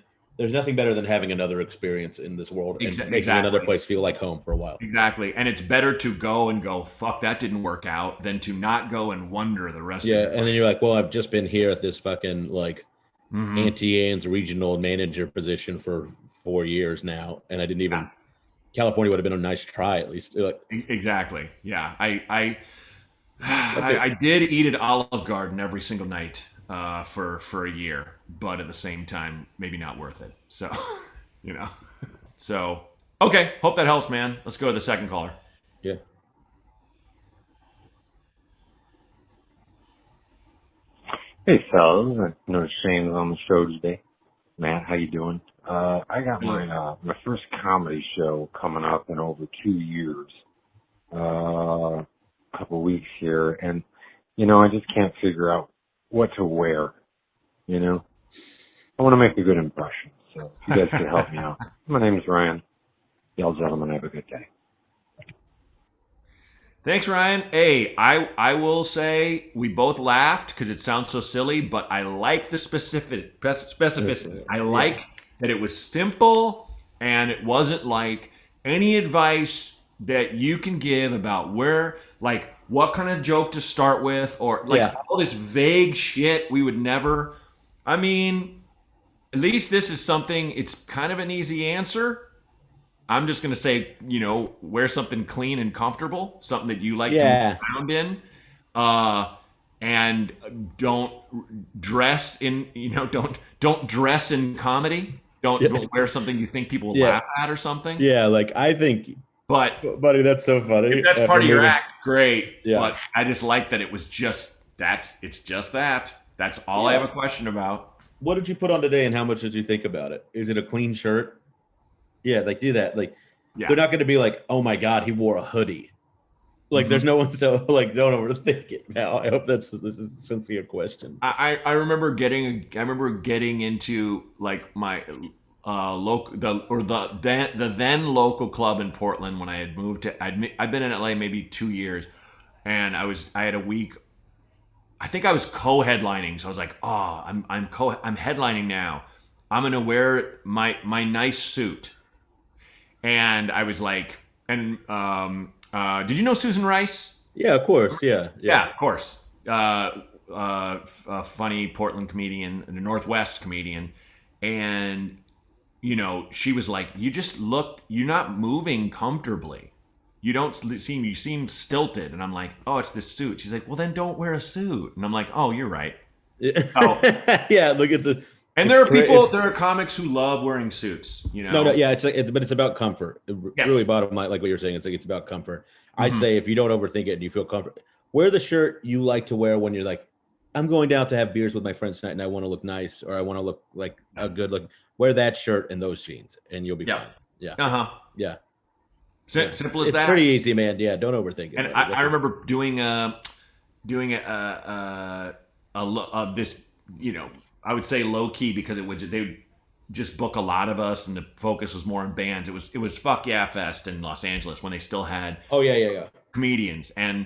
having another experience in this world and making another place feel like home for a while. Exactly. And it's better to go and go, fuck, that didn't work out, than to not go and wonder the rest of your life. And then you're like, well, I've just been here at this fucking like Auntie Anne's regional manager position for 4 years now, and I didn't even California would have been a nice try at least. Like, exactly. Yeah. I did eat at Olive Garden every single night for a year, but at the same time, maybe not worth it. So, you know. So, okay. Hope that helps, man. Let's go to the second caller. Yeah. Hey, fellas. I know Shane's on the show today. Matt, how you doing? I got my first comedy show coming up in over 2 years. A couple weeks here, and I just can't figure out what to wear. I want to make a good impression, so if you guys can help me out. My name is Ryan. Y'all gentlemen have a good day. Thanks, Ryan. Hey, I will say we both laughed because it sounds so silly, but I like the specificity. I like that it was simple and it wasn't like any advice that you can give about where, like, what kind of joke to start with, or like all this vague shit we would never. I mean, at least this is something, it's kind of an easy answer. I'm just going to say, wear something clean and comfortable, something that you like to move around in. And don't dress in, don't dress in comedy. Don't wear something you think people will laugh at or something. Yeah, like I think, but buddy, that's so funny. If that's part of your act, great. Yeah. But I just like that it was just, it's just that. That's all I have a question about. What did you put on today and how much did you think about it? Is it a clean shirt? Yeah, like do that. Like they're not going to be like, oh my God, he wore a hoodie. Like there's no one to like, don't overthink it now. I hope this is a sincere question. I remember getting into like my the then local club in Portland when I had moved to. I'd been in LA maybe 2 years, and I had a week. I think I was co-headlining, so I was like, oh, I'm headlining now. I'm gonna wear my nice suit. And I was like, did you know Susan Rice? Yeah, of course. Yeah, of course. A funny Portland comedian, a Northwest comedian. And, she was like, you're not moving comfortably. You seem stilted. And I'm like, oh, it's this suit. She's like, well, then don't wear a suit. And I'm like, oh, you're right. Oh. Yeah, look at the... And there are comics who love wearing suits, No, yeah, but it's about comfort. Really, bottom line, like what you're saying, it's about comfort. I say if you don't overthink it and you feel comfort, wear the shirt you like to wear when you're like, I'm going down to have beers with my friends tonight and I want to look nice or I want to look like a good look. Wear that shirt and those jeans and you'll be fine. Yeah. Yeah. Simple as that. It's pretty easy, man. Yeah, don't overthink it. And I remember doing this, I would say low key because they would just book a lot of us and the focus was more on bands. It was Fuck Yeah Fest in Los Angeles when they still had comedians, and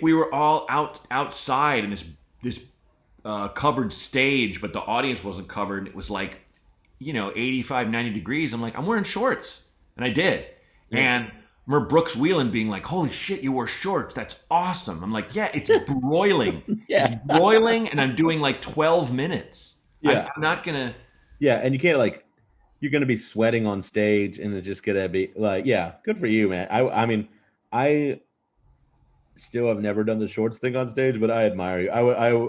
we were all outside in this covered stage, but the audience wasn't covered. It was like 85, 90 degrees. I'm like, I'm wearing shorts, and I did. And I remember Brooks Wheelan being like, holy shit, you wore shorts. That's awesome. I'm like, yeah, it's broiling. It's broiling, and I'm doing like 12 minutes. Yeah. I'm not going to. Yeah, and you can't you're going to be sweating on stage, and it's just going to be like, yeah, good for you, man. I mean, I still have never done the shorts thing on stage, but I admire you.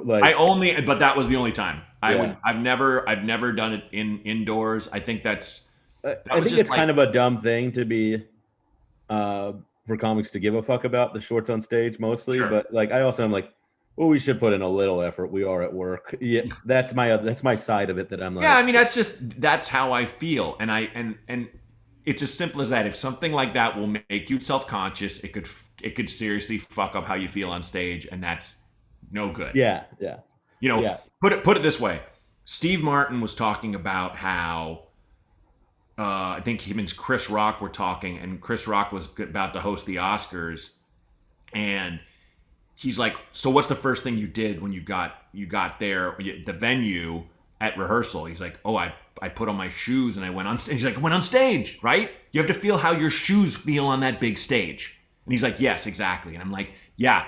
But that was the only time. I've never done it indoors. I think I think it's kind of a dumb thing to be for comics to give a fuck about the shorts on stage mostly. Sure. But like, I also am like, well, we should put in a little effort. We are at work. Yeah, that's my side of it that I'm like. Yeah, I mean, that's how I feel, and it's as simple as that. If something like that will make you self-conscious, it could seriously fuck up how you feel on stage, and that's no good. Yeah. Put it this way. Steve Martin was talking about how I think him and Chris Rock were talking, and Chris Rock was about to host the Oscars, and he's like, "So what's the first thing you did when you got there, the venue at rehearsal?" He's like, "Oh, I put on my shoes and I went on stage." He's like, "I went on stage, right? You have to feel how your shoes feel on that big stage." And he's like, "Yes, exactly." And I'm like, "Yeah."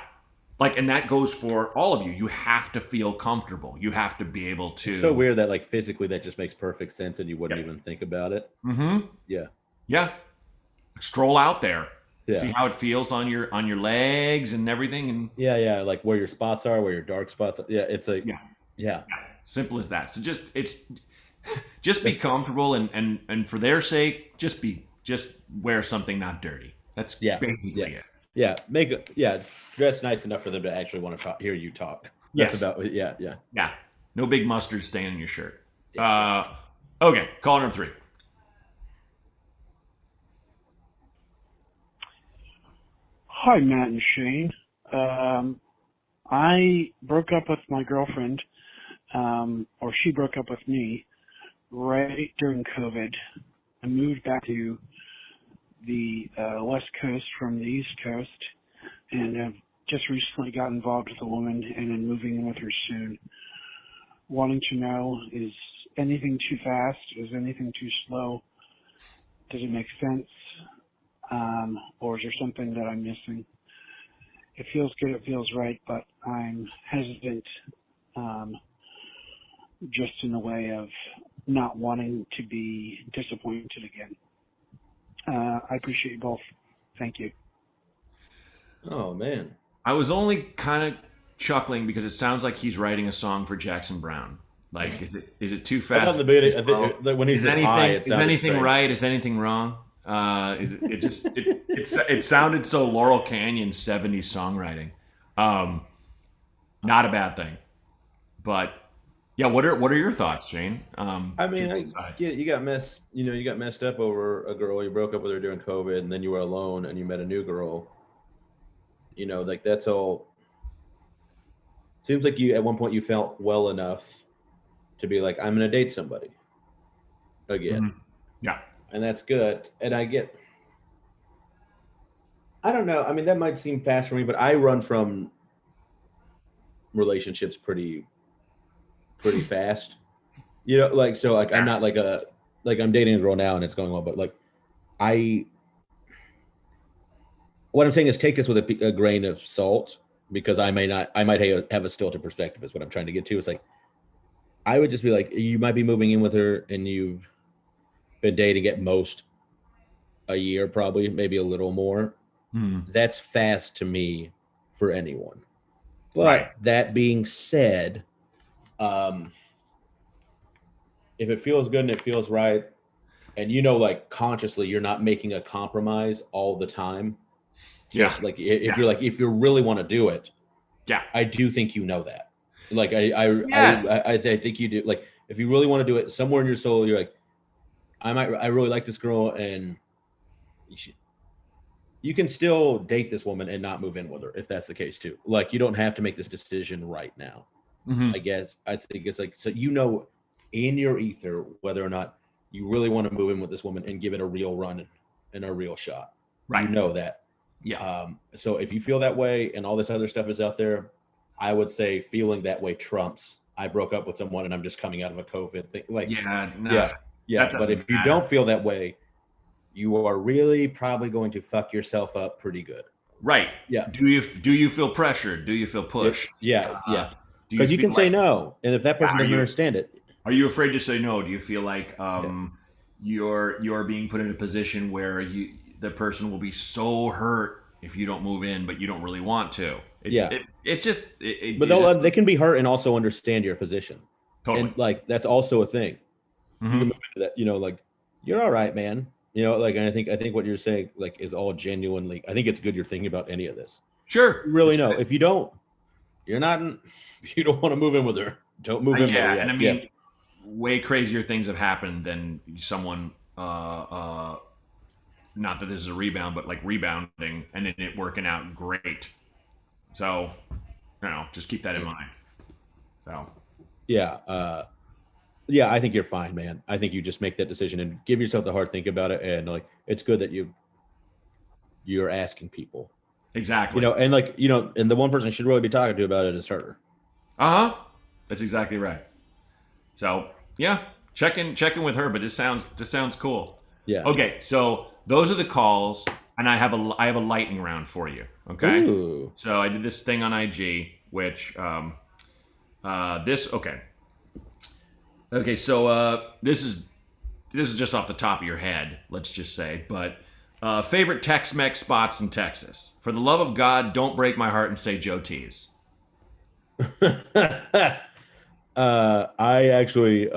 Like, and that goes for all of you. You have to feel comfortable. You have to be able to. It's so weird that like physically that just makes perfect sense and you wouldn't even think about it. Mm-hmm. Yeah. Yeah. Stroll out there. Yeah. See how it feels on your legs and everything. And yeah, like where your spots are, where your dark spots are. Yeah, it's like yeah. Simple as that. So just be comfortable and for their sake, just wear something not dirty. That's basically it. Yeah, dress nice enough for them to actually want to hear you talk. That's about yeah. No big mustard stain on your shirt. Okay, call number 3. Hi, Matt and Shane. I broke up with my girlfriend, or she broke up with me right during COVID. I moved back to the West Coast from the East Coast, and have just recently got involved with a woman and am moving in with her soon. Wanting to know, is anything too fast? Is anything too slow? Does it make sense? Or is there something that I'm missing? It feels good, it feels right, but I'm hesitant just in the way of not wanting to be disappointed again. I appreciate you both. Thank you. Oh, man. I was only kind of chuckling because it sounds like he's writing a song for Jackson Brown. Like, is it too fast? When he said is anything right? Is anything wrong? It sounded so Laurel Canyon 70s songwriting. Not a bad thing, but yeah. What are your thoughts, Shane? I mean, I get it. You got messed up over a girl. You broke up with her during COVID, and then you were alone, and you met a new girl. Like that's all. Seems like you at one point you felt well enough to be like, I'm going to date somebody again. Mm-hmm. Yeah. And that's good. And I don't know. I mean, that might seem fast for me, but I run from relationships pretty fast. I'm not like I'm dating a girl now and it's going well, but like what I'm saying is take this with a grain of salt, because I might have a stilted perspective is what I'm trying to get to. It's like, I would just be like, you might be moving in with her and you've been dating at most a year, probably, maybe a little more. That's fast to me for anyone. But that being said, if it feels good and it feels right, and like consciously you're not making a compromise all the time. Just like if you really want to do it, I do think that. Like I think you do. Like if you really want to do it, somewhere in your soul, you're like, I really like this girl, and you can still date this woman and not move in with her if that's the case too. Like you don't have to make this decision right now. I guess I think it's like, so in your ether whether or not you really want to move in with this woman and give it a real run and a real shot. Right. That. Yeah. So if you feel that way and all this other stuff is out there, I would say feeling that way trumps I broke up with someone and I'm just coming out of a COVID thing. Like, But if you don't feel that way, you are really probably going to fuck yourself up pretty good. Right. Yeah. Do you feel pressured? Do you feel pushed? Yeah. Because you can say no, and if that person doesn't understand it, are you afraid to say no? Do you feel like you're being put in a position where the person will be so hurt if you don't move in, but you don't really want to? They can be hurt and also understand your position. Totally. And like that's also a thing. You can move into that, like you're all right, man. And I think what you're saying like is all genuinely. I think it's good you're thinking about any of this. Sure. You really know. If you don't, you don't want to move in with her. Don't move in with her. Yeah, and I mean, way crazier things have happened than someone. Not that this is a rebound, but like rebounding and then it working out great. So, just keep that in mind. So yeah, yeah, I think you're fine, man. I think you just make that decision and give yourself the hard think about it. And like, it's good that you're asking people, exactly. and like, and the one person you should really be talking to about it is her. That's exactly right. So yeah, check in with her. But this sounds cool. Yeah. Okay, so those are the calls, and I have a lightning round for you. Okay. Ooh. So I did this thing on IG, which this okay. Okay, so this is just off the top of your head, let's just say, but favorite Tex-Mex spots in Texas. For the love of God, don't break my heart and say Joe T's. I actually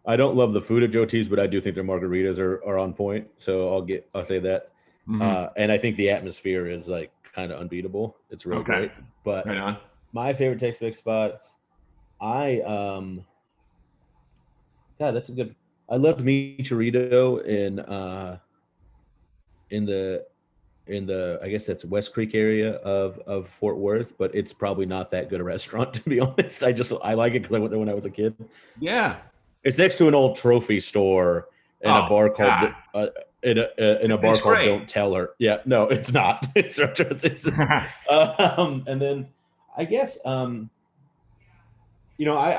I don't love the food at Joe T's, but I do think their margaritas are on point. So I'll say that. Mm-hmm. And I think the atmosphere is like kind of unbeatable. It's really great. But right on. My favorite Tex-Mex spots, God, that's a good. I loved Mi Chorito in the I guess that's West Creek area of Fort Worth, but it's probably not that good a restaurant, to be honest. I like it because I went there when I was a kid. Yeah. It's next to an old trophy store and a bar called in a bar called Don't Tell Her. Yeah, no, it's not. It's and then I guess I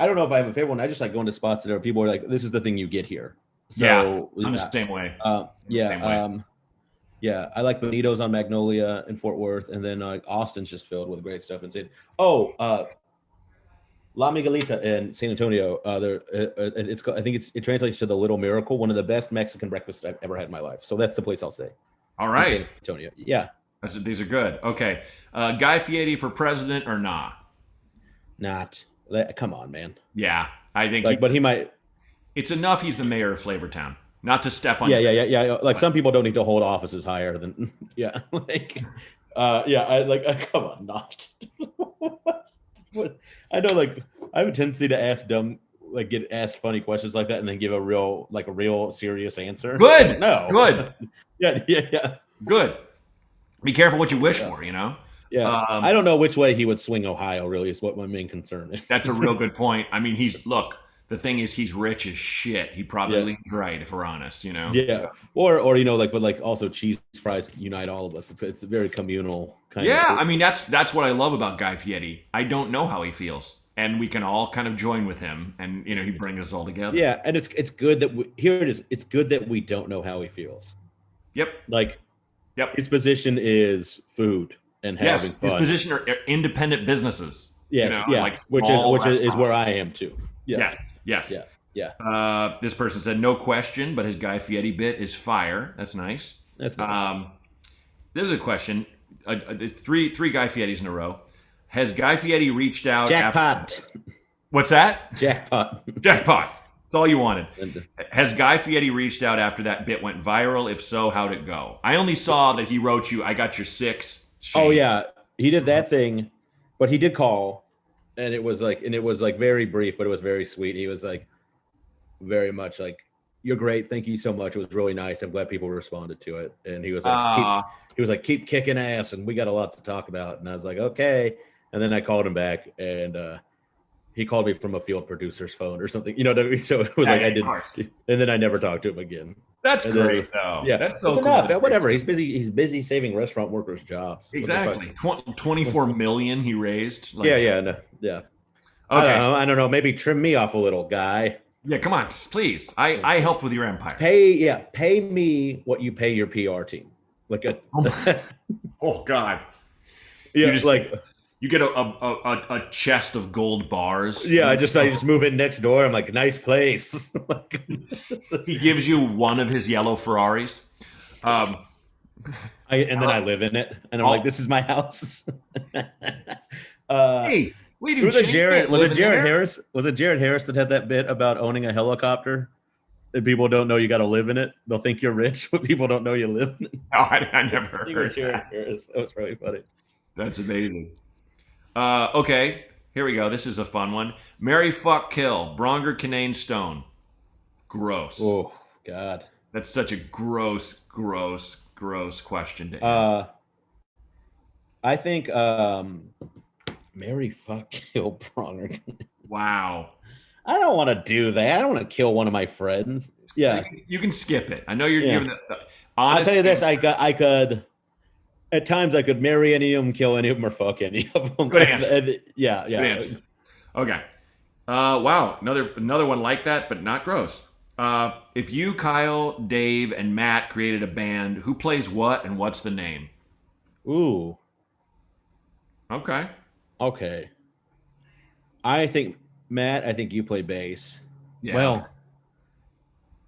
don't know if I have a favorite one. I just like going to spots that people are like, this is the thing you get here. So I'm the same way. Yeah, I like Benito's on Magnolia in Fort Worth, and then Austin's just filled with great stuff. And said, La Miguelita in San Antonio. I think it translates to the Little Miracle, one of the best Mexican breakfasts I've ever had in my life. So that's the place I'll say. All right, San Antonio. Yeah, these are good. Okay, Guy Fieri for president or nah? Not. Come on, man. Yeah, I think. But he might. It's enough. He's the mayor of Flavortown. Not to step on. Yeah. Like some people don't need to hold offices higher than. Yeah, come on, not. I know, like I have a tendency to ask get asked funny questions like that, and then give a real serious answer. Good. No. Good. Yeah. Good. Be careful what you wish for. Yeah. I don't know which way he would swing Ohio. Really, is what my main concern is. That's a real good point. I mean, the thing is, he's rich as shit. He probably leans right, if we're honest, Yeah. So. Or but also cheese fries unite all of us. It's a very communal kind of. Yeah, I mean that's what I love about Guy Fieri. I don't know how he feels, and we can all kind of join with him, and he brings us all together. Yeah, and it's good that here it is. It's good that we don't know how he feels. Yep. Yep. His position is food and having fun. His position are independent businesses. Yes, which is where I am too. Yes. Yeah. This person said no question, but his Guy Fieri bit is fire. That's nice. That's nice. This is a question. There's three Guy Fieris in a row. Has Guy Fieri reached out? Jackpot. What's that? Jackpot. Jackpot. That's all you wanted. Has Guy Fieri reached out after that bit went viral? If so, how'd it go? I only saw that he wrote you, I got your 6. Shane. Oh yeah, he did that thing, but he did call, and it was like very brief, but it was very sweet. He was like, very much like, "You're great, thank you so much. It was really nice. I'm glad people responded to it." And he was like, keep kicking ass, and we got a lot to talk about. And I was like, okay. And then I called him back, and he called me from a field producer's phone or something. So it was I didn't, and then I never talked to him again. That's great, though. Yeah, that's so cool. Enough. Whatever. He's busy. He's busy saving restaurant workers' jobs. Exactly. 24 million he raised. Yeah. Okay. I don't know. Maybe trim me off a little, Guy. Yeah, come on, please. I helped with your empire. Pay me what you pay your PR team. Oh God. Yeah, you get a chest of gold bars. Yeah, I just move in next door. I'm like, nice place. He gives you one of his yellow Ferraris. And then I live in it, and I'm like, this is my house. Hey, we do. Was it Jared Harris? Was it Jared Harris that had that bit about owning a helicopter? And people don't know you got to live in it. They'll think you're rich, but people don't know you live in it. No, I never heard Jared Harris. That was really funny. That's amazing. Okay, here we go. This is a fun one. Marry, fuck, kill. Braunger, Kinane, Stone. Gross. Oh, God. That's such a gross question to answer. I think marry, fuck, kill, Braunger. Wow. I don't want to do that. I don't want to kill one of my friends. Yeah. You can skip it. I know you're giving the I'll honest. tell you this. I could, at times I could marry any of them, kill any of them, or fuck any of them. Good answer. Yeah. Good answer. Okay. Wow. Another one like that, but not gross. If you, Kyle, Dave, and Matt created a band, who plays what and what's the name? Ooh. Okay. I think, Matt, you play bass. Yeah. Well,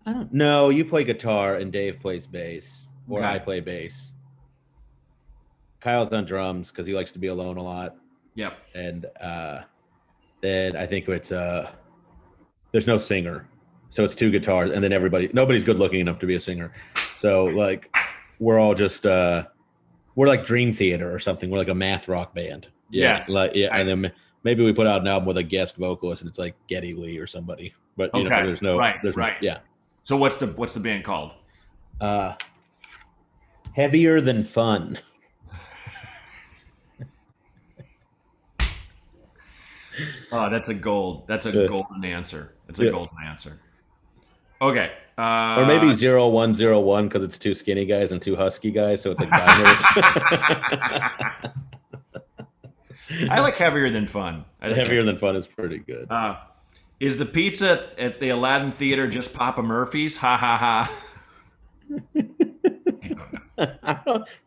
I don't know. You play guitar and Dave plays bass, or Okay. I play bass. Kyle's on drums because he likes to be alone a lot. Yep. And then I think it's there's no singer, so it's 2 guitars, and then nobody's good looking enough to be a singer. So like we're all just we're like Dream Theater or something. We're like a math rock band. Yeah, Yes. nice. And then maybe we put out an album with a guest vocalist, and it's like Geddy Lee or somebody. But you know, there's no right. Yeah. So what's the band called? Heavier Than Fun. Oh, that's a golden answer. It's a golden answer. Okay. Or maybe 0101 because it's 2 skinny guys and 2 husky guys, so it's like binary. I like Heavier Than Fun. Heavier Than Fun is pretty good. Is the pizza at the Aladdin Theater just Papa Murphy's? Ha ha ha.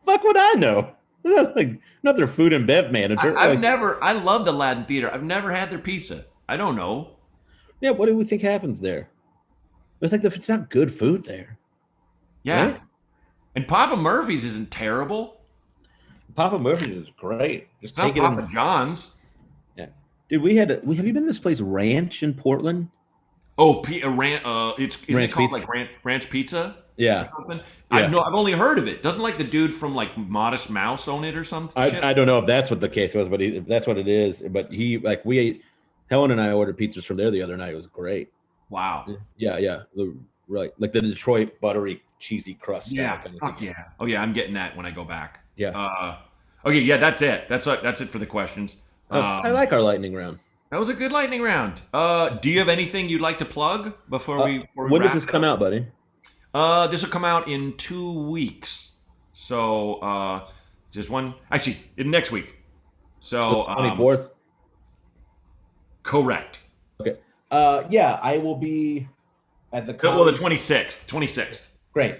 Fuck would I know? Like not their food and bev manager. I love the Aladdin Theater. I've never had their pizza. I don't know. Yeah, what do we think happens there? It's like it's not good food there. Yeah. Right? And Papa Murphy's isn't terrible. Papa Murphy's is great. It's not Papa John's. Yeah. Dude, have you been to this place Ranch in Portland? Oh, it's Ranch called Pizza. like Ranch Pizza? Yeah. Yeah. I've only heard of it. Doesn't like the dude from like Modest Mouse own it or something? I don't know if that's what the case was, but that's what it is. But Helen and I ordered pizzas from there the other night. It was great. Wow. Yeah. Right. Like the Detroit buttery cheesy crust. Yeah. Kind of Fuck thing. yeah. Oh yeah, I'm getting that when I go back. Yeah. Okay, yeah, that's it. That's it for the questions. I like our lightning round. That was a good lightning round. Do you have anything you'd like to plug before we when does this come out, buddy? This will come out in 2 weeks. So just one, actually, next week. So 24th. Correct. Okay. Yeah, I will be at the. The 26th. 26th. Great.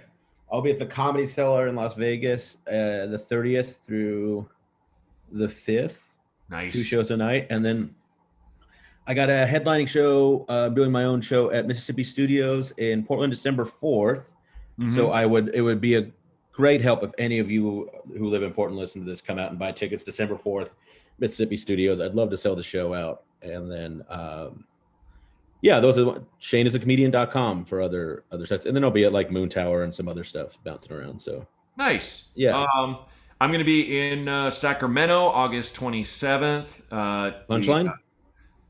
I'll be at the Comedy Cellar in Las Vegas, the 30th through the 5th. Nice. 2 shows a night, and then I got a headlining show. Doing my own show at Mississippi Studios in Portland, December 4th. Mm-hmm. So it would be a great help if any of you who live in Portland listen to this, come out and buy tickets. December 4th, Mississippi Studios. I'd love to sell the show out, and then those are ShaneIsAComedian.com for other sets, and then I'll be at like Moon Tower and some other stuff bouncing around. So nice. Yeah. I'm going to be in Sacramento, August 27th. Punchline?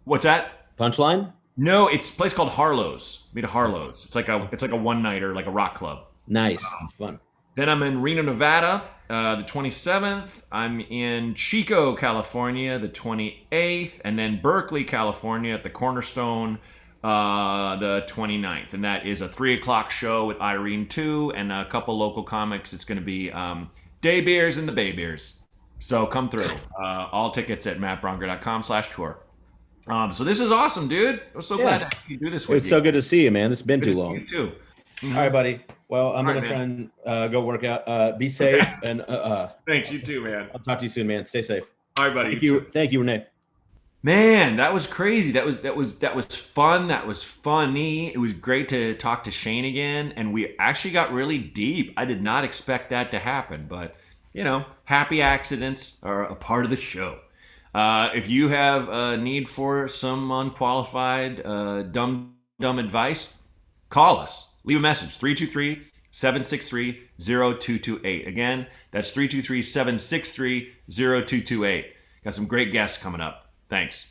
What's that? Punchline? No, it's a place called Harlow's. Meet at Harlow's. It's like a one-nighter, like a rock club. Nice. Fun. Then I'm in Reno, Nevada, the 27th. I'm in Chico, California, the 28th. And then Berkeley, California at the Cornerstone, the 29th. And that is a 3 o'clock show with Irene 2 and a couple local comics. It's going to be Day Beers and the Bay Beers. So come through. All tickets at mattbronger.com/tour. So this is awesome, dude. I'm so glad to do this with you. It's so good to see you, man. It's been too long. You too. Mm-hmm. All right, buddy. Well, I'm going to try and go work out. Be safe. And thanks, you too, man. I'll talk to you soon, man. Stay safe. All right, buddy. Thank you, Renee. Man, that was crazy. That was fun. That was funny. It was great to talk to Shane again, and we actually got really deep. I did not expect that to happen, but happy accidents are a part of the show. If you have a need for some unqualified dumb advice, call us. Leave a message, 323-763-0228. Again, that's 323-763-0228. Got some great guests coming up. Thanks.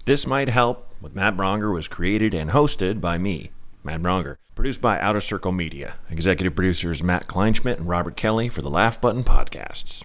This Might Help with Matt Braunger was created and hosted by me, Matt Braunger. Produced by Outer Circle Media. Executive producers Matt Kleinschmidt and Robert Kelly for the Laugh Button Podcasts.